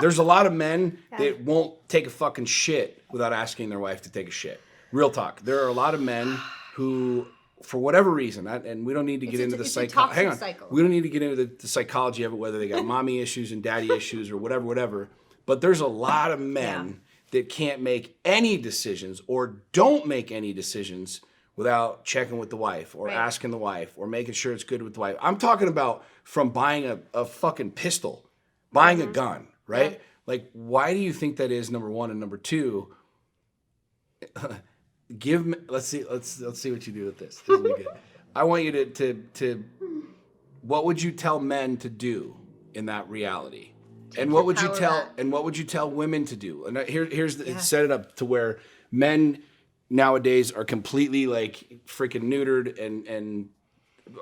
There's a lot of men that won't take a fucking shit without asking their wife to take a shit. Real talk. There are a lot of men who, for whatever reason, and we don't need to get into the psychology. Hang on. Cycle. We don't need to get into the psychology of it, whether they got mommy issues and daddy issues or whatever. But there's a lot of men that can't make any decisions or don't make any decisions without checking with the wife or asking the wife or making sure it's good with the wife. I'm talking about from buying a fucking pistol, buying a gun, right? Yeah. Like, why do you think that is, number one? And number two, let's see what you do with this. This will be good. I want you to what would you tell men to do in that reality? And what would you tell women to do? And here's set it up to where men nowadays are completely like freaking neutered and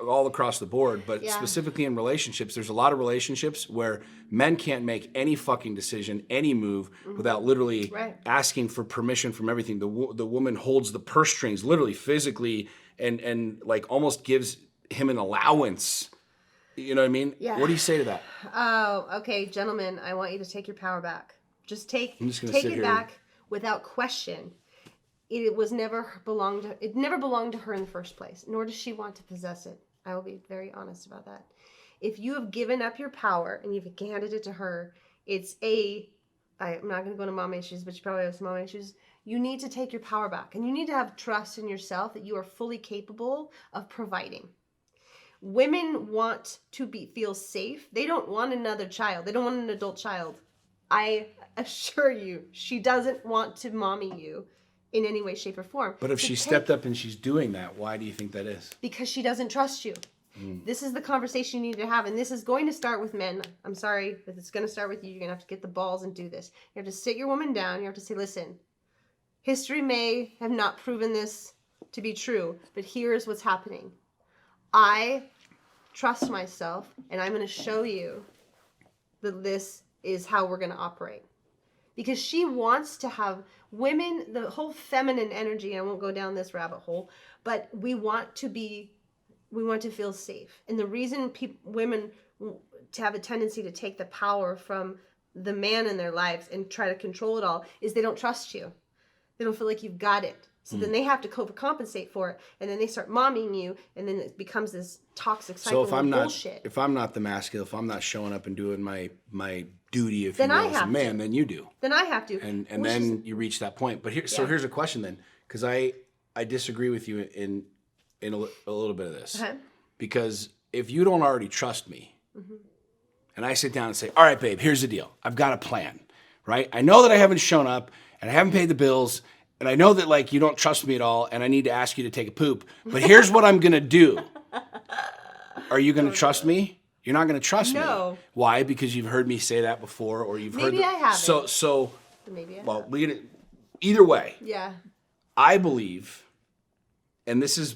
all across the board, but specifically in relationships, there's a lot of relationships where men can't make any fucking decision, any move without literally asking for permission from everything. The woman holds the purse strings, literally physically, and like almost gives him an allowance. You know what I mean? Yeah. What do you say to that? Oh, okay, gentlemen, I want you to take your power back. Just take it back without question. It never belonged to her in the first place, nor does she want to possess it. I will be very honest about that. If you have given up your power and you've handed it to her, I'm not going to go into mom issues, but you probably have some mom issues. You need to take your power back, and you need to have trust in yourself that you are fully capable of providing. Women want to feel safe. They don't want another child. They don't want an adult child. I assure you, she doesn't want to mommy you in any way, shape, or form. But if she stepped up and she's doing that, why do you think that is? Because she doesn't trust you. This is the conversation you need to have, and this is going to start with men. I'm sorry, but it's going to start with you. You're going to have to get the balls and do this. You have to sit your woman down. You have to say, listen, history may have not proven this to be true, but here's what's happening. I trust myself, and I'm going to show you that this is how we're going to operate. Because she wants to have women, the whole feminine energy, I won't go down this rabbit hole, but we want to feel safe. And the reason women to have a tendency to take the power from the man in their lives and try to control it all is they don't trust you. They don't feel like you've got it. So then they have to compensate for it, and then they start momming you, and then it becomes this toxic cycle of bullshit. If I'm not the masculine, if I'm not showing up and doing my duty, if you will, as a man, then you do. Then I have to. And then you reach that point. But here's a question then, because I disagree with you in a little bit of this. Uh-huh. Because if you don't already trust me, and I sit down and say, all right, babe, here's the deal. I've got a plan, right? I know that I haven't shown up, and I haven't paid the bills, and I know that like you don't trust me at all, and I need to ask you to take a poop. But here's what I'm gonna do. Are you gonna trust me? You're not gonna trust me. Why? Because you've heard me say that before, or you've heard. Maybe I haven't. So. Maybe I well, either way. Yeah. I believe, and this is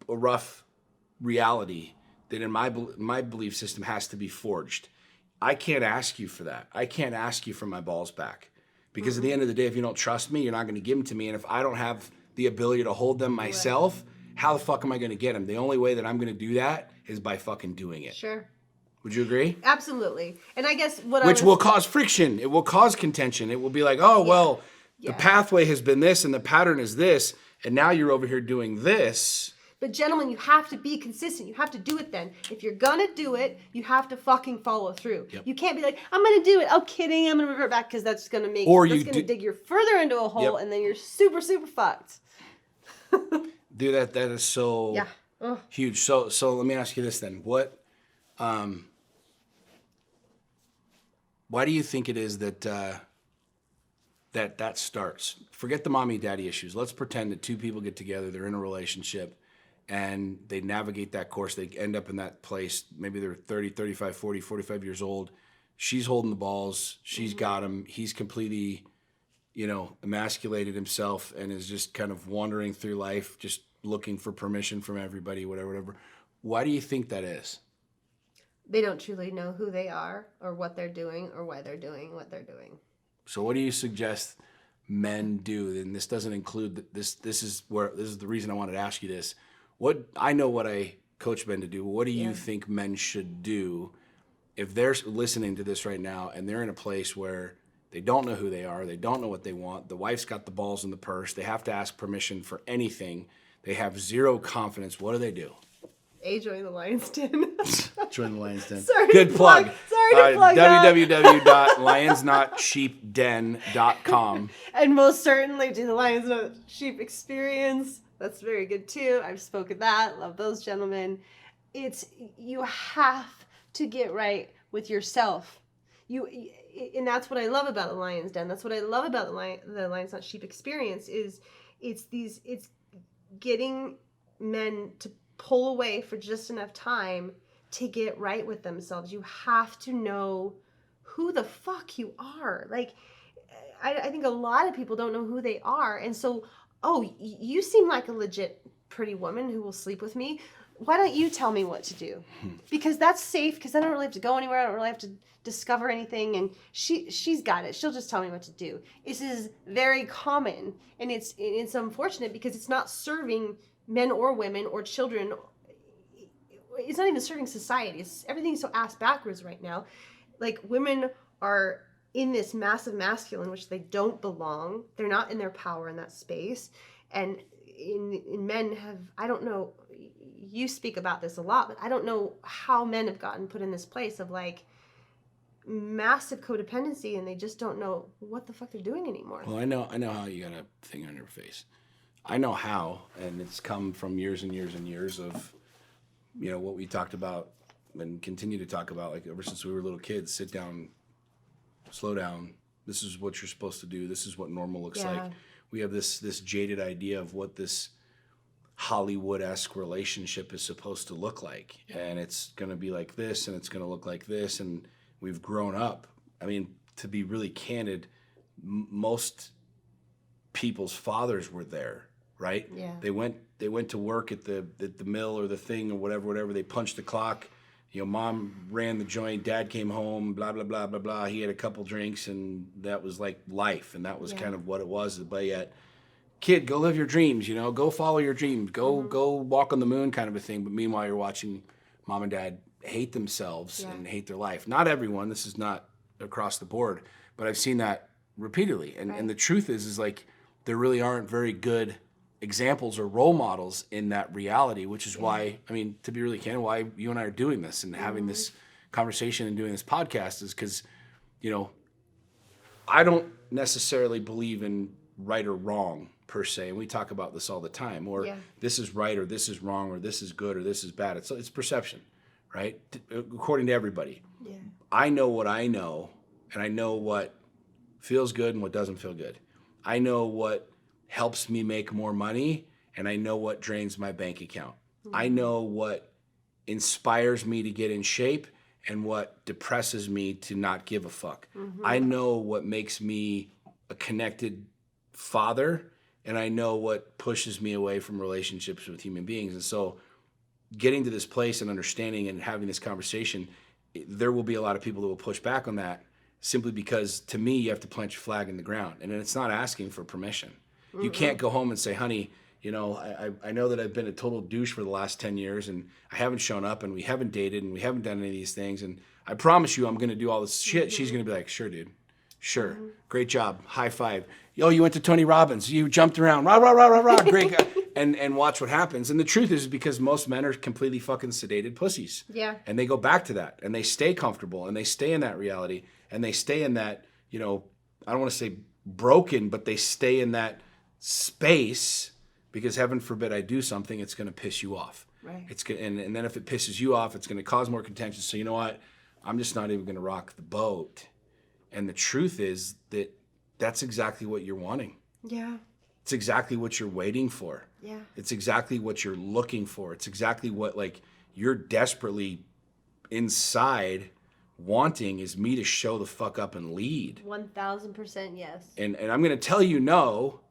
a rough reality, that in my belief system has to be forged. I can't ask you for that. I can't ask you for my balls back. Because at the end of the day, if you don't trust me, you're not going to give them to me. And if I don't have the ability to hold them myself, how the fuck am I going to get them? The only way that I'm going to do that is by fucking doing it. Sure. Would you agree? Absolutely. And I guess Which will cause friction. It will cause contention. It will be like, the pathway has been this and the pattern is this. And now you're over here doing this. But gentlemen, you have to be consistent. You have to do it then. If you're going to do it, you have to fucking follow through. Yep. You can't be like, I'm going to do it. Oh, kidding. I'm going to revert back because that's going to dig you further into a hole and then you're super, super fucked. Dude, that is so huge. So let me ask you this then. Why do you think it is that that starts? Forget the mommy daddy issues. Let's pretend that two people get together, they're in a relationship, and they navigate that course. They end up in that place. Maybe they're 30, 35, 40, 45 years old. She's holding the balls. She's got him. He's completely, emasculated himself and is just kind of wandering through life, just looking for permission from everybody, whatever. Why do you think that is? They don't truly know who they are or what they're doing or why they're doing what they're doing. So what do you suggest men do, and this doesn't include this is the reason I wanted to ask you this. What I coach men to do. What do you think men should do if they're listening to this right now and they're in a place where they don't know who they are, they don't know what they want, the wife's got the balls in the purse, they have to ask permission for anything, they have zero confidence, what do? Join the Lion's Den. Join the Lion's Den. Good plug. Sorry to plug www.lionsnotsheepden.com. And most certainly do the Lions Not Sheep experience. That's very good too. I've spoken that. Love those gentlemen. You have to get right with yourself. And that's what I love about the Lion's Den. That's what I love about the Lions Not Sheep experience is it's getting men to pull away for just enough time to get right with themselves. You have to know who the fuck you are. Like, I think a lot of people don't know who they are. And so, you seem like a legit pretty woman who will sleep with me. Why don't you tell me what to do? Because that's safe, because I don't really have to go anywhere. I don't really have to discover anything. And she's got it. She'll just tell me what to do. This is very common. And it's unfortunate because it's not serving men or women or children. It's not even serving society. Everything's so ass backwards right now. Like, women are in this massive masculine, which they don't belong. They're not in their power in that space. And in men I don't know, you speak about this a lot, but I don't know how men have gotten put in this place of like massive codependency, and they just don't know what the fuck they're doing anymore. Well, I know how you got a thing on your face. I know how, and it's come from years and years and years of, what we talked about and continue to talk about, like ever since we were little kids. Sit down, slow down. This is what you're supposed to do. This is what normal looks like. We have this jaded idea of what this Hollywood-esque relationship is supposed to look like, and it's going to be like this, and it's going to look like this, and we've grown up. I mean, to be really candid, most people's fathers were there. Right? Yeah. They went to work at the mill or the thing or whatever. They punched the clock. Mom ran the joint. Dad came home. Blah blah blah blah blah. He had a couple drinks, and that was like life. And that was kind of what it was. But yet, kid, go live your dreams. Go follow your dreams. Go walk on the moon, kind of a thing. But meanwhile, you're watching mom and dad hate themselves and hate their life. Not everyone. This is not across the board, but I've seen that repeatedly. And the truth is like there really aren't very good examples or role models in that reality, which is why, I mean, to be really candid, why you and I are doing this and having this conversation and doing this podcast is because, I don't necessarily believe in right or wrong per se, and we talk about this all the time, or this is right or this is wrong or this is good or this is bad. It's perception, right? According to everybody. Yeah. I know what I know, and I know what feels good and what doesn't feel good. I know what helps me make more money, and I know what drains my bank account. I know what inspires me to get in shape and what depresses me to not give a fuck. I know what makes me a connected father, and I know what pushes me away from relationships with human beings. And so getting to this place and understanding and having this conversation, there will be a lot of people that will push back on that simply because, to me, you have to plant your flag in the ground. And it's not asking for permission. You can't go home and say, honey, I know that I've been a total douche for the last 10 years and I haven't shown up and we haven't dated and we haven't done any of these things. And I promise you I'm going to do all this shit. She's going to be like, sure, dude. Sure. Great job. High five. Yo, you went to Tony Robbins. You jumped around. Rah, rah, rah, rah, rah. Great guy. And watch what happens. And the truth is because most men are completely fucking sedated pussies. Yeah. And they go back to that and they stay comfortable and they stay in that reality and they stay in that, I don't want to say broken, but they stay in that space because heaven forbid I do something, it's going to piss you off. Right. And then if it pisses you off, it's going to cause more contention. So you know what? I'm just not even going to rock the boat. And the truth is that that's exactly what you're wanting. Yeah. It's exactly what you're waiting for. Yeah. It's exactly what you're looking for. It's exactly what you're desperately inside wanting is me to show the fuck up and lead. 1,000% yes. And I'm going to tell you no.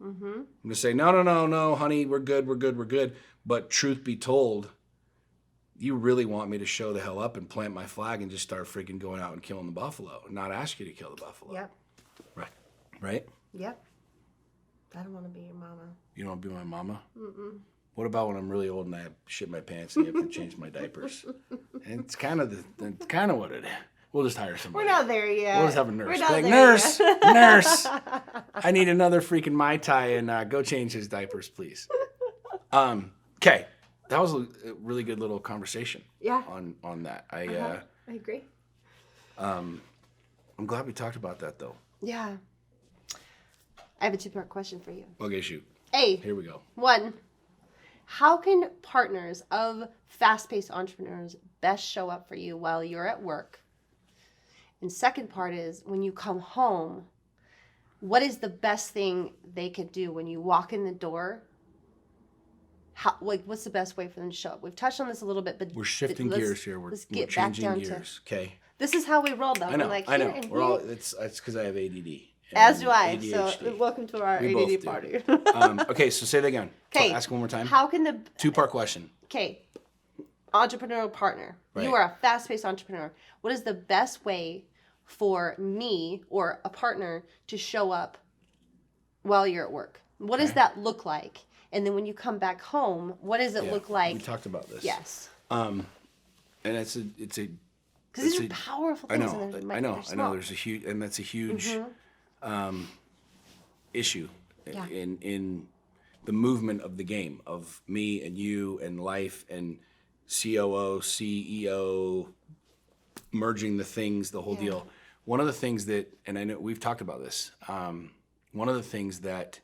I'm going to say, no, honey, we're good. But truth be told, you really want me to show the hell up and plant my flag and just start freaking going out and killing the buffalo and not ask you to kill the buffalo. Yep. Right. Yep. I don't want to be your mama. You don't want to be my mama? Mm-mm. What about when I'm really old and I have shit my pants and you have to change my diapers? And it's kind of what it is. We'll just hire somebody. We're not there yet. We'll just have a nurse. We're not like, there nurse, yet. nurse, I need another freaking Mai Tai and go change his diapers, please. Okay. That was a really good little conversation. Yeah. On that. I agree. I'm glad we talked about that though. Yeah. I have a 2-part question for you. Okay, shoot. A. Here we go. 1. How can partners of fast-paced entrepreneurs best show up for you while you're at work? And second part is, when you come home, what is the best thing they could do when you walk in the door? What's the best way for them to show up? We've touched on this a little bit, but we're shifting gears here. We're get changing back down gears. Okay. This is how we roll, though. I know. Like, I know. We're all. It's because I have ADD. As do I. ADHD. So welcome to our ADD party. Okay, so say that again. Okay. Ask one more time. How can the 2-part question. Okay. Entrepreneurial partner. Right. You are a fast-paced entrepreneur. What is the best way for me or a partner to show up while you're at work? What does that look like? And then when you come back home, what does it look like? We talked about this. Yes. And it's a because these are powerful things. I know. There's a huge, and that's a huge issue in the movement of the game of me and you and life and COO, CEO, merging the things, the whole deal. One of the things that, and I know we've talked about this. One of the things that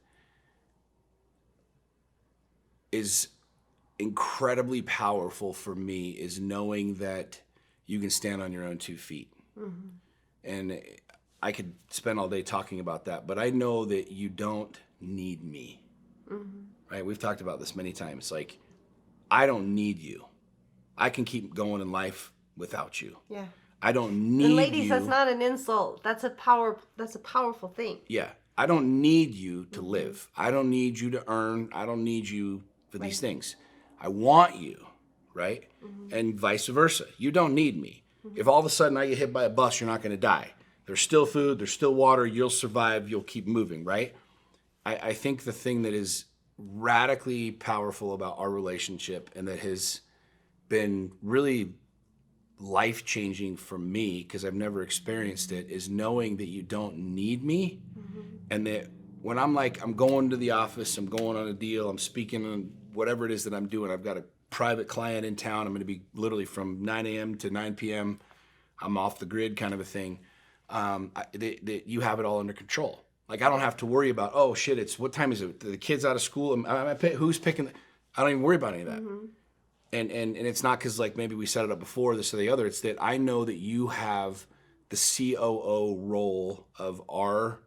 is incredibly powerful for me is knowing that you can stand on your own 2 feet. Mm-hmm. And I could spend all day talking about that, but I know that you don't need me. Mm-hmm. Right? We've talked about this many times. Like, I don't need you. I can keep going in life without you. Yeah. I don't need and ladies, you. That's not an insult. That's a powerful thing. Yeah. I don't need you to live. I don't need you to earn. I don't need you for these things. I want you, right? Mm-hmm. And vice versa. You don't need me. Mm-hmm. If all of a sudden I get hit by a bus, you're not going to die. There's still food. There's still water. You'll survive. You'll keep moving, right? I think the thing that is radically powerful about our relationship and that has been really life-changing for me, because I've never experienced it, is knowing that you don't need me. Mm-hmm. And that when I'm like, I'm going to the office, I'm going on a deal, I'm speaking on whatever it is that I'm doing, I've got a private client in town, I'm going to be literally from 9 a.m. to 9 p.m., I'm off the grid kind of a thing, that you have it all under control. Like, I don't have to worry about, oh shit, it's, what time is it? The kid's out of school, who's picking, I don't even worry about any of that. Mm-hmm. And it's not because, like, maybe we set it up before, this or the other. It's that I know that you have the COO role of our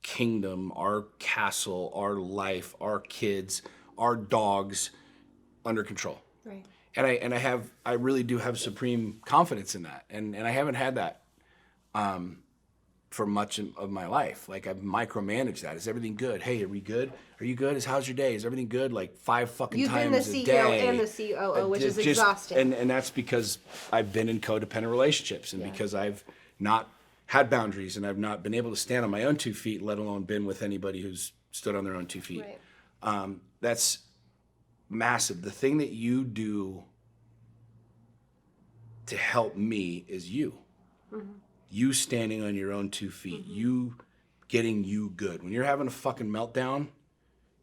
kingdom, our castle, our life, our kids, our dogs under control. Right. And I really do have supreme confidence in that. And I haven't had that for much of my life. Like, I've micromanaged that. Is everything good? Hey, are we good? Are you good? How's your day? Is everything good? Like 5 fucking times a day. You've been the CEO and the COO, which is exhausting. And that's because I've been in codependent relationships, and because I've not had boundaries, and I've not been able to stand on my own 2 feet, let alone been with anybody who's stood on their own 2 feet. Right. That's massive. The thing that you do to help me is you. Mm-hmm. You standing on your own 2 feet. Mm-hmm. You getting you good. When you're having a fucking meltdown,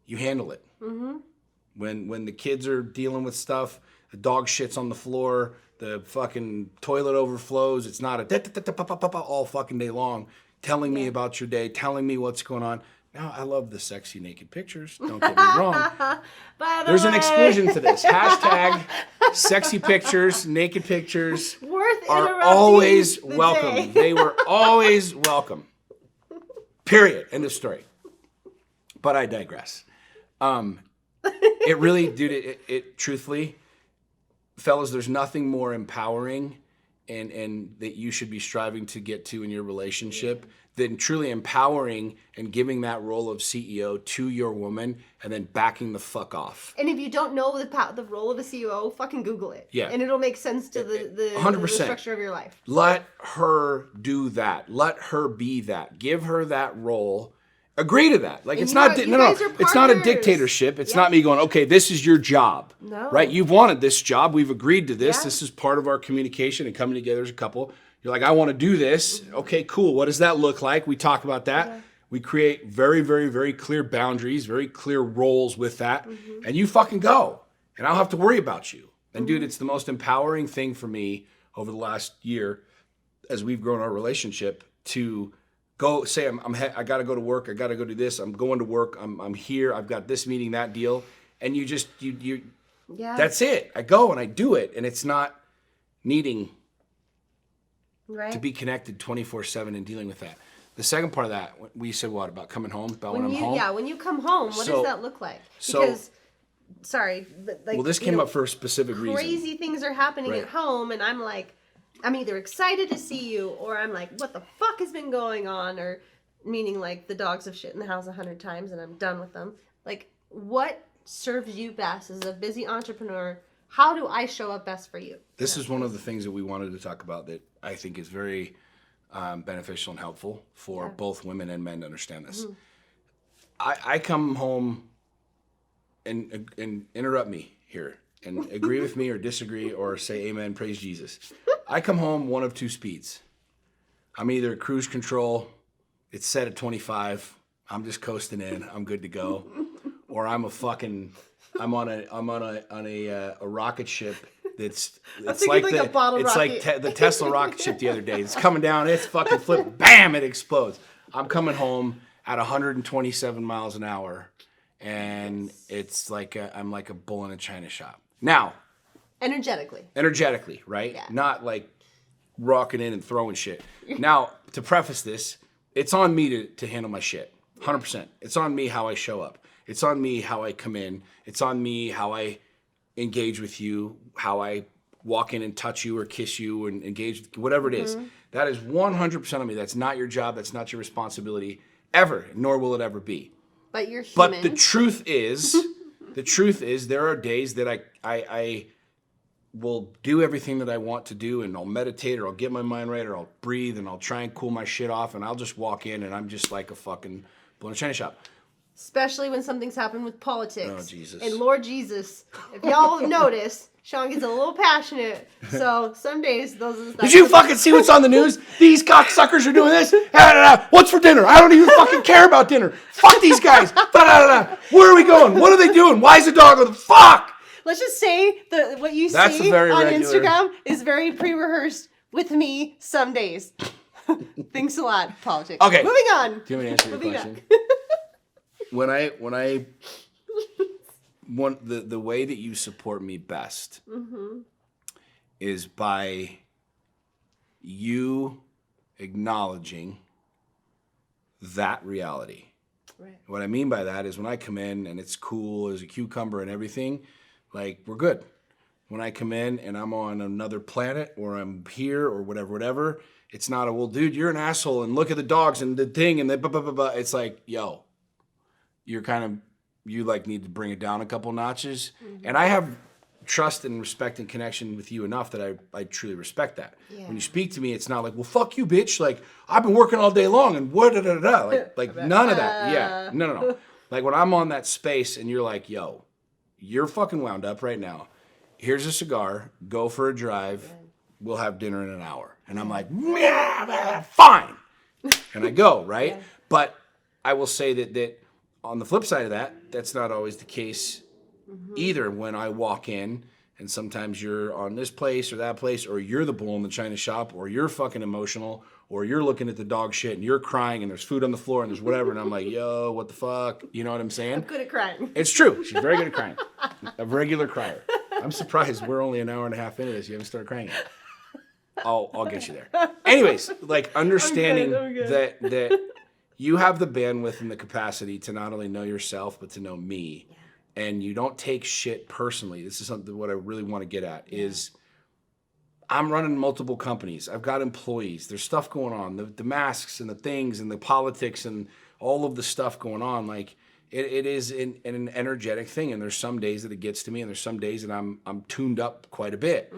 you handle it. Mm-hmm. When the kids are dealing with stuff, the dog shits on the floor, the fucking toilet overflows, it's not a all fucking day long, telling me about your day, telling me what's going on. Now, I love the sexy naked pictures. Don't get me wrong. There's an exclusion to this. Hashtag sexy pictures, naked pictures are always welcome. They were always welcome. Period. End of story. But I digress. It really, dude, it truthfully, fellas, there's nothing more empowering and that you should be striving to get to in your relationship than truly empowering and giving that role of CEO to your woman and then backing the fuck off. And if you don't know the role of a CEO, fucking Google it. Yeah. And it'll make sense to the 100%. structure of your life. Let her do that. Let her be that. Give her that role. Agree to that. Like, And it's you not, guys no, are it's not a partners. dictatorship. It's not me going, okay, this is your job. No. Right? You've wanted this job. We've agreed to this. Yeah. This is part of our communication and coming together as a couple. You're like, I want to do this. Okay, cool. What does that look like? We talk about that. Yeah. We create very, very, very clear boundaries, very clear roles with that. And you fucking go. And I don't have to worry about you. And dude, it's the most empowering thing for me over the last year as we've grown our relationship to go say, I got to go to work. I got to go do this. I'm going to work. I'm here. I've got this meeting, that deal. And you just, that's it. I go and I do it. And it's not needing to be connected 24/7 and dealing with that. The second part of that, we said what about coming home? About when I'm home? Yeah, when you come home, what does that look like? Because, sorry, but like, well, this came up for a specific reason. Crazy things are happening at home, and I'm like, I'm either excited to see you, or I'm like, what the fuck has been going on? Or meaning like the dogs have shit in the house 100 times, and I'm done with them. Like, what serves you best as a busy entrepreneur? How do I show up best for you? This is one of the things that we wanted to talk about that I think is very beneficial and helpful for both women and men to understand this. I come home and interrupt me here and agree with me or disagree or say amen, praise Jesus. I come home one of two speeds. I'm either cruise control, it's set at 25, I'm just coasting in, I'm good to go, or I'm on a rocket ship it's like the Tesla rocket ship the other day. It's coming down, it's fucking flip, bam, it explodes. I'm coming home at 127 miles an hour, and it's like I'm like a bull in a china shop. Now, energetically, right? Yeah. Not like rocking in and throwing shit. Now, to preface this, it's on me to handle my shit, 100%. It's on me how I show up. It's on me how I come in. It's on me how I engage with you, how I walk in and touch you or kiss you and engage, whatever it is. That is 100% of me. That's not your job. That's not your responsibility ever, nor will it ever be. But you're human. But the truth is, there are days that I will do everything that I want to do, and I'll meditate, or I'll get my mind right, or I'll breathe, and I'll try and cool my shit off, and I'll just walk in, and I'm just like a fucking bull in a china shop. Especially when something's happened with politics. Oh, Jesus. And Lord Jesus, if y'all have noticed, Sean gets a little passionate. So some days those... Did you fucking see what's on the news? These cocksuckers are doing this. What's for dinner? I don't even fucking care about dinner. Fuck these guys. Where are we going? What are they doing? Why is the dog on the fuck? Let's just say what you see on Instagram is very pre-rehearsed with me some days. Thanks a lot, politics. Okay. Moving on. Do you want me to answer your question? The way that you support me best is by you acknowledging that reality. Right. What I mean by that is when I come in and it's cool as a cucumber and everything, like, we're good. When I come in and I'm on another planet or I'm here or whatever, it's not well, dude, you're an asshole and look at the dogs and the thing and the blah, blah, blah, blah. It's like, yo, you need to bring it down a couple notches. And I have trust and respect and connection with you enough that I truly respect that. Yeah. When you speak to me, it's not like, well, fuck you, bitch. Like, I've been working all day long and what, like none of that. Yeah, no. Like, when I'm on that space and you're like, yo, you're fucking wound up right now. Here's a cigar. Go for a drive. We'll have dinner in an hour. And I'm like, fine. And I go, right? Yeah. But I will say that on the flip side of that, that's not always the case either when I walk in and sometimes you're on this place or that place, or you're the bull in the china shop, or you're fucking emotional, or you're looking at the dog shit and you're crying and there's food on the floor and there's whatever. And I'm like, yo, what the fuck? You know what I'm saying? I'm good at crying. It's true. She's very good at crying. A regular crier. I'm surprised we're only an hour and a half into this. You haven't started crying yet. I'll get you there. Anyways, like, understanding that you have the bandwidth and the capacity to not only know yourself, but to know me. Yeah. And you don't take shit personally. This is something what I really want to get at is I'm running multiple companies. I've got employees. There's stuff going on. The masks and the things and the politics and all of the stuff going on. Like it is an energetic thing. And there's some days that it gets to me, and there's some days that I'm tuned up quite a bit.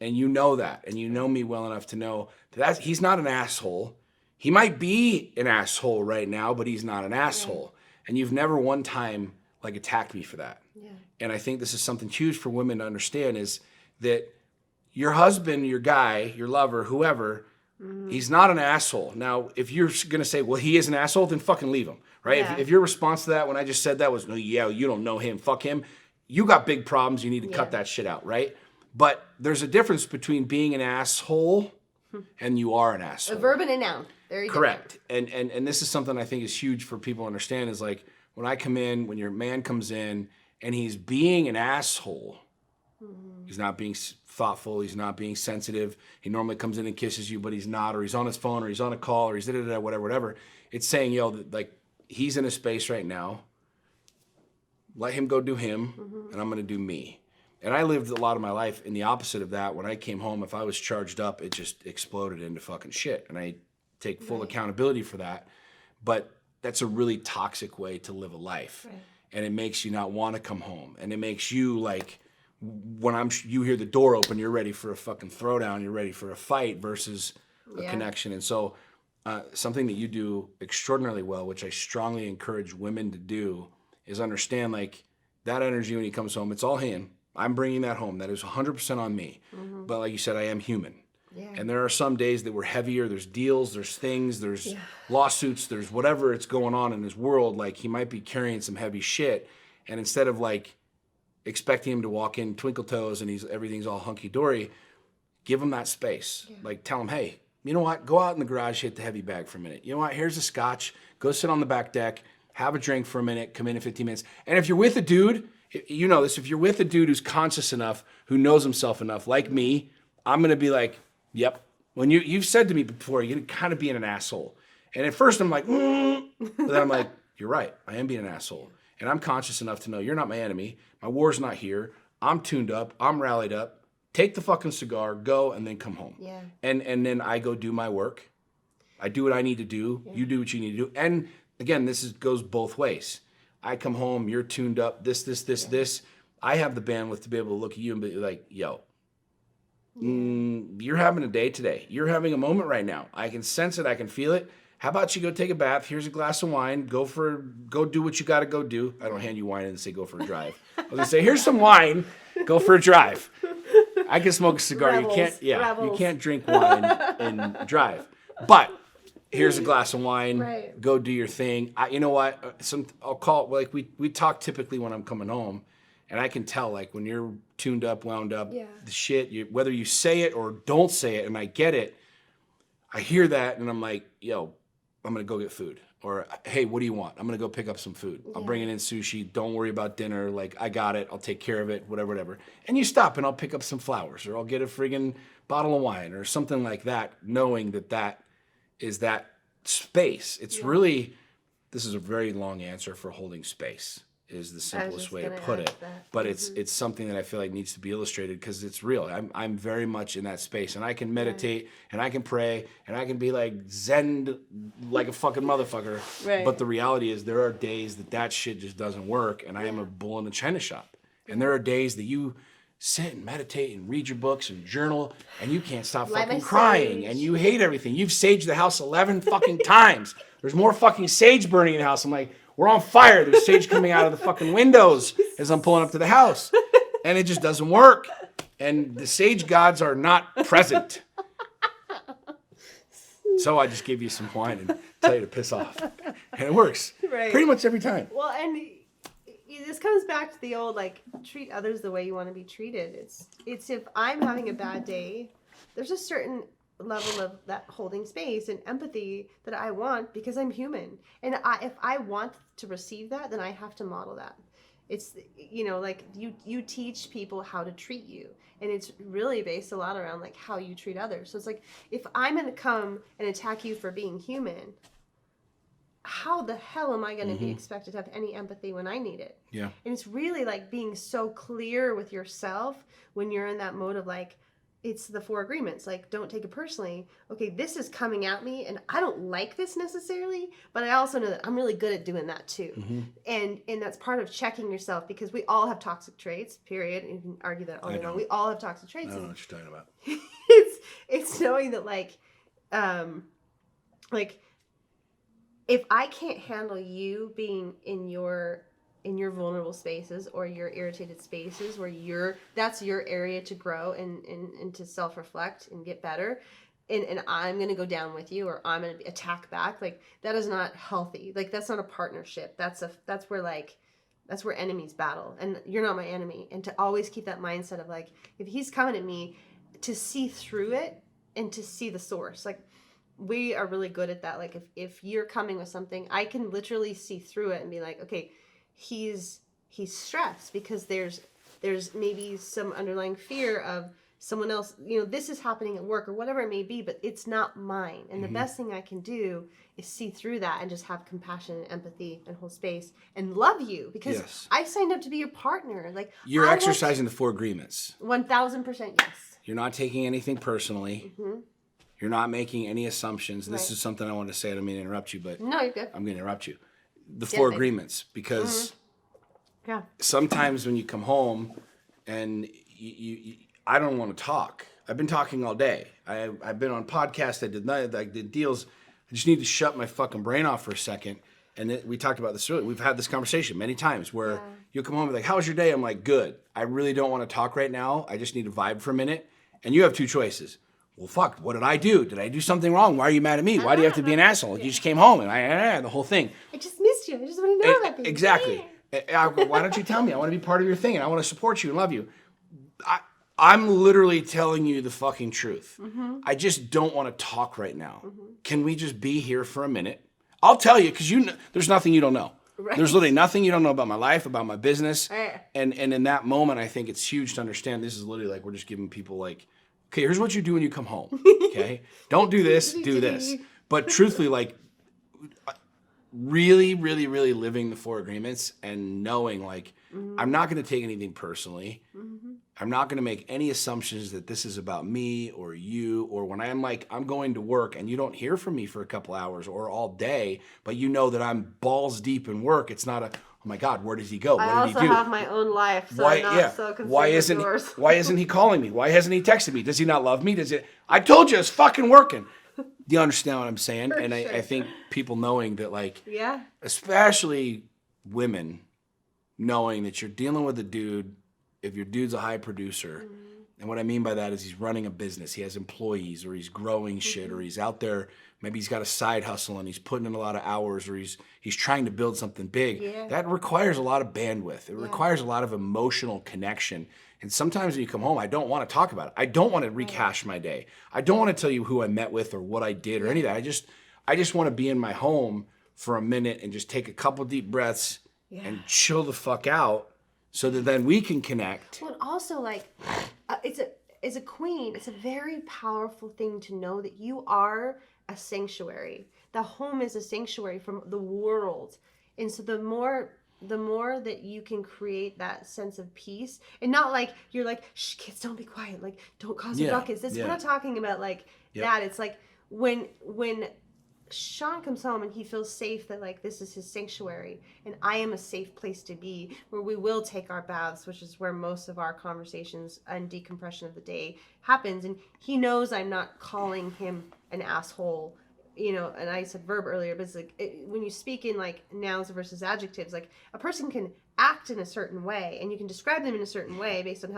And you know that, and you know me well enough to know that he's not an asshole. He might be an asshole right now, but he's not an asshole. And you've never one time like attacked me for that. Yeah. And I think this is something huge for women to understand, is that your husband, your guy, your lover, whoever, he's not an asshole. Now, if you're going to say, well, he is an asshole, then fucking leave him, right? Yeah. If your response to that when I just said that was, no, yeah, you don't know him, fuck him, you got big problems, you need to cut that shit out, right? But there's a difference between being an asshole and you are an asshole. A verb and a noun. Very correct. And this is something I think is huge for people to understand, is like when I come in, when your man comes in and he's being an asshole, he's not being thoughtful, he's not being sensitive, he normally comes in and kisses you, but he's not, or he's on his phone, or he's on a call, or he's whatever. It's saying, like, he's in a space right now, let him go do him, and I'm going to do me. And I lived a lot of my life in the opposite of that. When I came home, if I was charged up, it just exploded into fucking shit. And I take full accountability for that. But that's a really toxic way to live a life. Right. And it makes you not want to come home. And it makes you like, when you hear the door open, you're ready for a fucking throwdown, you're ready for a fight versus a connection. And so something that you do extraordinarily well, which I strongly encourage women to do, is understand like that energy when he comes home, it's all him. I'm bringing that home. That is 100% on me. But like you said, I am human. Yeah. And there are some days that we're heavier. There's deals, there's things, there's lawsuits, there's whatever it's going on in his world. Like he might be carrying some heavy shit. And instead of like expecting him to walk in twinkle toes and everything's all hunky-dory, give him that space. Yeah. Like tell him, hey, you know what? Go out in the garage, hit the heavy bag for a minute. You know what? Here's a scotch. Go sit on the back deck, have a drink for a minute, come in 15 minutes. And if you're with a dude, you know this, if you're with a dude who's conscious enough, who knows himself enough, like me, I'm going to be like, yep. When you've said to me before, you're kind of being an asshole. And at first I'm like, but then I'm like, you're right. I am being an asshole. And I'm conscious enough to know you're not my enemy. My war's not here. I'm tuned up. I'm rallied up. Take the fucking cigar, go, and then come home. Yeah. And then I go do my work. I do what I need to do. Yeah. You do what you need to do. And again, goes both ways. I come home, you're tuned up, this. I have the bandwidth to be able to look at you and be like, yo, you're having a day today. You're having a moment right now. I can sense it. I can feel it. How about you go take a bath? Here's a glass of wine. Go do what you got to go do. I don't hand you wine and say go for a drive. I was going to say, here's some wine. Go for a drive. I can smoke a cigar. Rebels. You can't drink wine and drive. But here's a glass of wine. Right. Go do your thing. You know what? I'll call it like we talk typically when I'm coming home, and I can tell like when you're tuned up, wound up, the shit. Whether you say it or don't say it, and I get it. I hear that, and I'm like, yo, I'm gonna go get food. Or hey, what do you want? I'm gonna go pick up some food. I'll bring it in sushi. Don't worry about dinner. Like I got it. I'll take care of it. Whatever. And you stop, and I'll pick up some flowers, or I'll get a friggin' bottle of wine, or something like that. Knowing that is that space. It's really, this is a very long answer for holding space, is the simplest way to put it. But it's something that I feel like needs to be illustrated because it's real. I'm very much in that space, and I can meditate and I can pray and I can be like zen like a fucking motherfucker. Right. But the reality is there are days that shit just doesn't work, and I am a bull in the china shop. And there are days that you sit and meditate and read your books and journal, and you can't stop fucking crying, and you hate everything. You've saged the house 11 fucking times. There's more fucking sage burning in the house. I'm like, we're on fire. There's sage coming out of the fucking windows as I'm pulling up to the house. And it just doesn't work. And the sage gods are not present. So I just gave you some wine and tell you to piss off. And it works. Right. Pretty much every time. Well, and this comes back to the old, like, treat others the way you want to be treated. It's if I'm having a bad day, there's a certain level of that holding space and empathy that I want because I'm human. And if I want to receive that, then I have to model that. It's, like you teach people how to treat you. And it's really based a lot around like how you treat others. So it's like, if I'm going to come and attack you for being human, how the hell am I going to be expected to have any empathy when I need it? Yeah. And it's really like being so clear with yourself when you're in that mode of like, it's the 4 agreements. Like, don't take it personally. Okay, this is coming at me and I don't like this necessarily, but I also know that I'm really good at doing that too. And that's part of checking yourself, because we all have toxic traits, period. And you can argue that all day long. We all have toxic traits. I don't know what you're talking about. it's knowing that like if I can't handle you being in your vulnerable spaces or your irritated spaces where that's your area to grow and to self-reflect and get better, and I'm going to go down with you, or I'm going to attack back, like that is not healthy. Like that's not a partnership. That's where enemies battle, and you're not my enemy. And to always keep that mindset of like, if he's coming at me, to see through it and to see the source. Like we are really good at that. Like if you're coming with something, I can literally see through it and be like, okay, he's stressed because there's maybe some underlying fear of someone else, this is happening at work or whatever it may be, but it's not mine. And the best thing I can do is see through that and just have compassion and empathy and hold space and love you, because I signed up to be your partner. Like you're exercising the 4 agreements. 1000% yes. You're not taking anything personally. You're not making any assumptions. This is something I want to say. I don't mean to interrupt you, but no, you're good. I'm going to interrupt you. The 4 agreements, because sometimes when you come home and I don't want to talk. I've been talking all day. I've been on podcasts. I did deals. I just need to shut my fucking brain off for a second. And we talked about this earlier. We've had this conversation many times where you'll come home and be like, how was your day? I'm like, good. I really don't want to talk right now. I just need to vibe for a minute. And you have 2 choices. Well, fuck, what did I do? Did I do something wrong? Why are you mad at me? Why do you have to be an asshole? You just came home and the whole thing. I just missed you. I just want to know about things. Exactly. Why don't you tell me? I want to be part of your thing and I want to support you and love you. I'm literally telling you the fucking truth. I just don't want to talk right now. Can we just be here for a minute? I'll tell you, because there's nothing you don't know. Right. There's literally nothing you don't know about my life, about my business. Right. And in that moment, I think it's huge to understand this is literally like we're just giving people like, okay, here's what you do when you come home. Okay? Don't do this, do this. But truthfully, like really, really, really living the 4 agreements and knowing like I'm not going to take anything personally. I'm not going to make any assumptions that this is about me or you, or when I'm like, I'm going to work and you don't hear from me for a couple hours or all day, but you know that I'm balls deep in work. It's not oh my God, where does he go? What did he do? I also have my own life, so I'm not so concerned with yours. Why isn't he calling me? Why hasn't he texted me? Does he not love me? I told you it's fucking working. Do you understand what I'm saying? And I think people knowing that, like, especially women, knowing that you're dealing with a dude, if your dude's a high producer, and what I mean by that is he's running a business, he has employees, or he's growing shit, or he's out there, maybe he's got a side hustle and he's putting in a lot of hours, or he's trying to build something big. That requires a lot of bandwidth. It requires a lot of emotional connection. And sometimes when you come home, I don't want to talk about it. I don't want to rehash my day. I don't want to tell you who I met with or what I did or any of that. I just want to be in my home for a minute and just take a couple deep breaths and chill the fuck out, so that then we can connect. Well, also, like, as a queen, it's a very powerful thing to know that you are a sanctuary. The home is a sanctuary from the world. And so the more that you can create that sense of peace, and not like you're like, shh, kids, don't be quiet, like, don't cause a ruckus. We're not talking about like that. It's like when Sean comes home and he feels safe that like this is his sanctuary and I am a safe place to be, where we will take our baths, which is where most of our conversations and decompression of the day happens. And he knows I'm not calling him an asshole, and I said verb earlier, but it's like when you speak in like nouns versus adjectives, like a person can act in a certain way and you can describe them in a certain way based on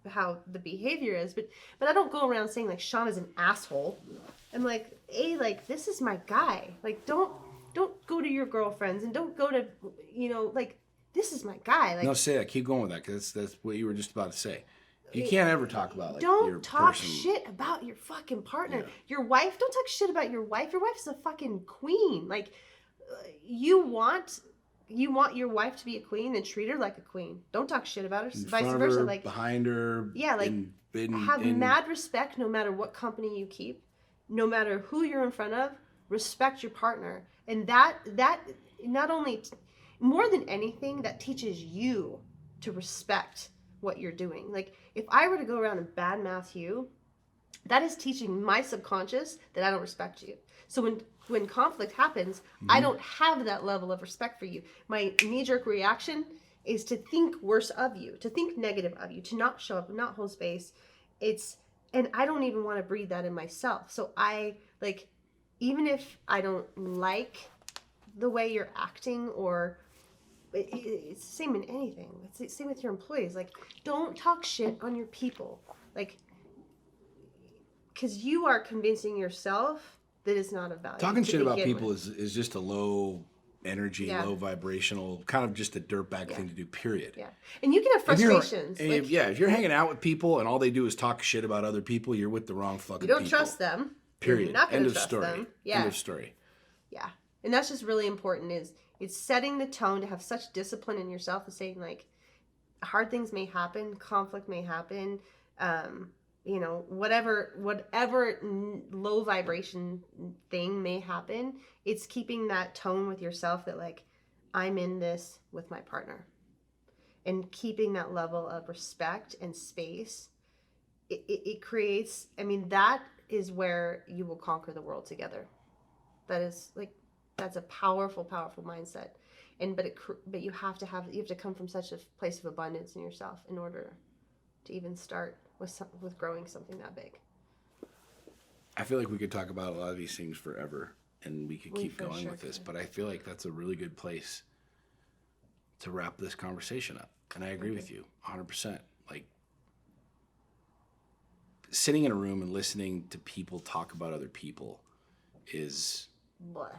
how the behavior is, but I don't go around saying like Sean is an asshole. I'm like, like, this is my guy. Like, don't go to your girlfriends and don't go to, like, this is my guy. Like, no, say that. Keep going with that, because that's what you were just about to say. You can't ever talk about like don't your talk person. shit about your fucking partner. Your wife. Don't talk shit about your wife. Your wife's a fucking queen. Like, you want your wife to be a queen, then treat her like a queen. Don't talk shit about her. Vice versa. Like, behind her. Yeah, like have mad respect no matter what company you keep. No matter who you're in front of, respect your partner. And that not only, more than anything, that teaches you to respect what you're doing. Like, if I were to go around and badmouth you, that is teaching my subconscious that I don't respect you. So when conflict happens, I don't have that level of respect for you. My knee-jerk reaction is to think worse of you, to think negative of you, to not show up, not hold space. And I don't even want to breathe that in myself. So I, like, even if I don't like the way you're acting, or it's the same in anything. It's the same with your employees. Like, don't talk shit on your people. Like, because you are convincing yourself that it's not of value. Talking shit about people is just a low energy, low vibrational, kind of just a dirtbag thing to do, period. Yeah. And you can have frustrations. If you're hanging out with people and all they do is talk shit about other people, you're with the wrong fucking people. You don't trust them. Period. You're not going to trust story. Them. Yeah. End of story. Yeah. And that's just really important, is it's setting the tone to have such discipline in yourself and saying, like, hard things may happen, conflict may happen, whatever low vibration thing may happen. It's keeping that tone with yourself that, like, I'm in this with my partner, and keeping that level of respect and space. It creates, that is where you will conquer the world together. That's a powerful, powerful mindset. But you have to come from such a place of abundance in yourself in order to even start with growing something that big. I feel like we could talk about a lot of these things forever, and we could keep going with this, but I feel like that's a really good place to wrap this conversation up. And I agree with you 100%. Like, sitting in a room and listening to people talk about other people is bleh.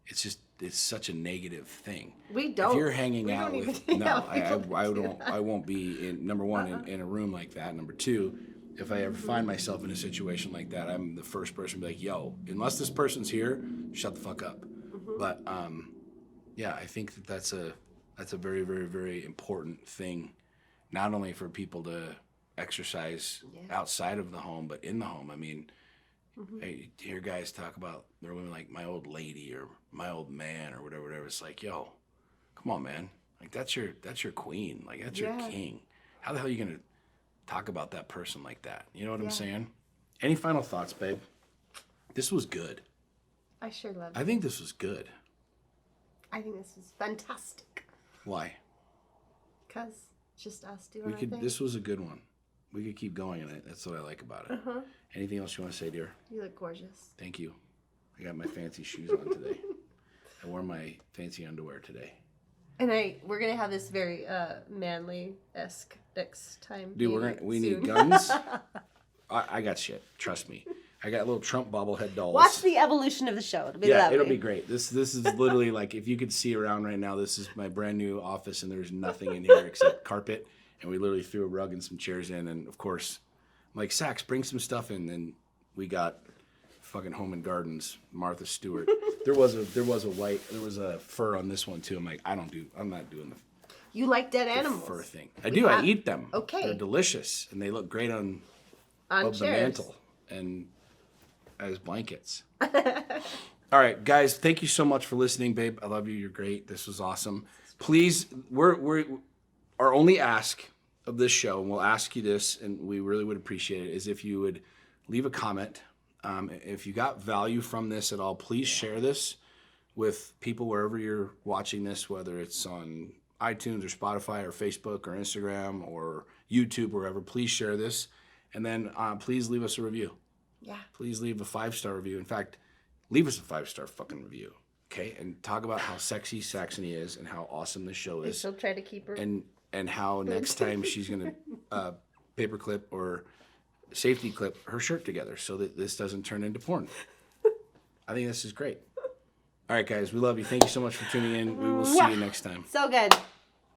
It's such a negative thing. We don't. If you're hanging out with I won't be in, number one, in a room like that. Number two, if I ever find myself in a situation like that, I'm the first person to be like, yo, unless this person's here, shut the fuck up. But I think that's a very, very, very important thing, not only for people to exercise outside of the home, but in the home. I hear guys talk about their women like my old lady or my old man or whatever. It's like, yo, come on, man. Like, that's your queen. Like, that's your king. How the hell are you gonna talk about that person like that? You know what I'm saying? Any final thoughts, babe? This was good. I sure love it. I think this was good. I think this is fantastic. Why? Because it's just us doing our thing. This was a good one. We could keep going in it. That's what I like about it. Anything else you want to say, dear? You look gorgeous. Thank you. I got my fancy shoes on today. I wore my fancy underwear today. And we're gonna have this very manly-esque next time. Dude, we need guns. I got shit. Trust me. I got little Trump bobblehead dolls. Watch the evolution of the show. It'll be lovely. It'll be great. This is literally like, if you could see around right now, this is my brand new office, and there's nothing in here except carpet. And we literally threw a rug and some chairs in, and of course, I'm like, Sax, bring some stuff in. And we got fucking Home and Gardens, Martha Stewart. There was a fur on this one too. I'm like, I'm not doing the. You like dead animals? Fur thing. I eat them. Okay. They're delicious, and they look great on the mantle and as blankets. All right, guys, thank you so much for listening, babe. I love you. You're great. This was awesome. Please, we're our only ask of this show, and we'll ask you this, and we really would appreciate it, is if you would leave a comment. If you got value from this at all, please share this with people wherever you're watching this, whether it's on iTunes or Spotify or Facebook or Instagram or YouTube, wherever. Please share this. And then please leave us a review. Yeah. Please leave a 5-star review. In fact, leave us a 5-star fucking review. Okay? And talk about how sexy Saxony is and how awesome this show is. She'll try to keep her. And how next time she's going to paperclip or safety clip her shirt together so that this doesn't turn into porn. I think this is great. All right, guys. We love you. Thank you so much for tuning in. We will see you next time. So good.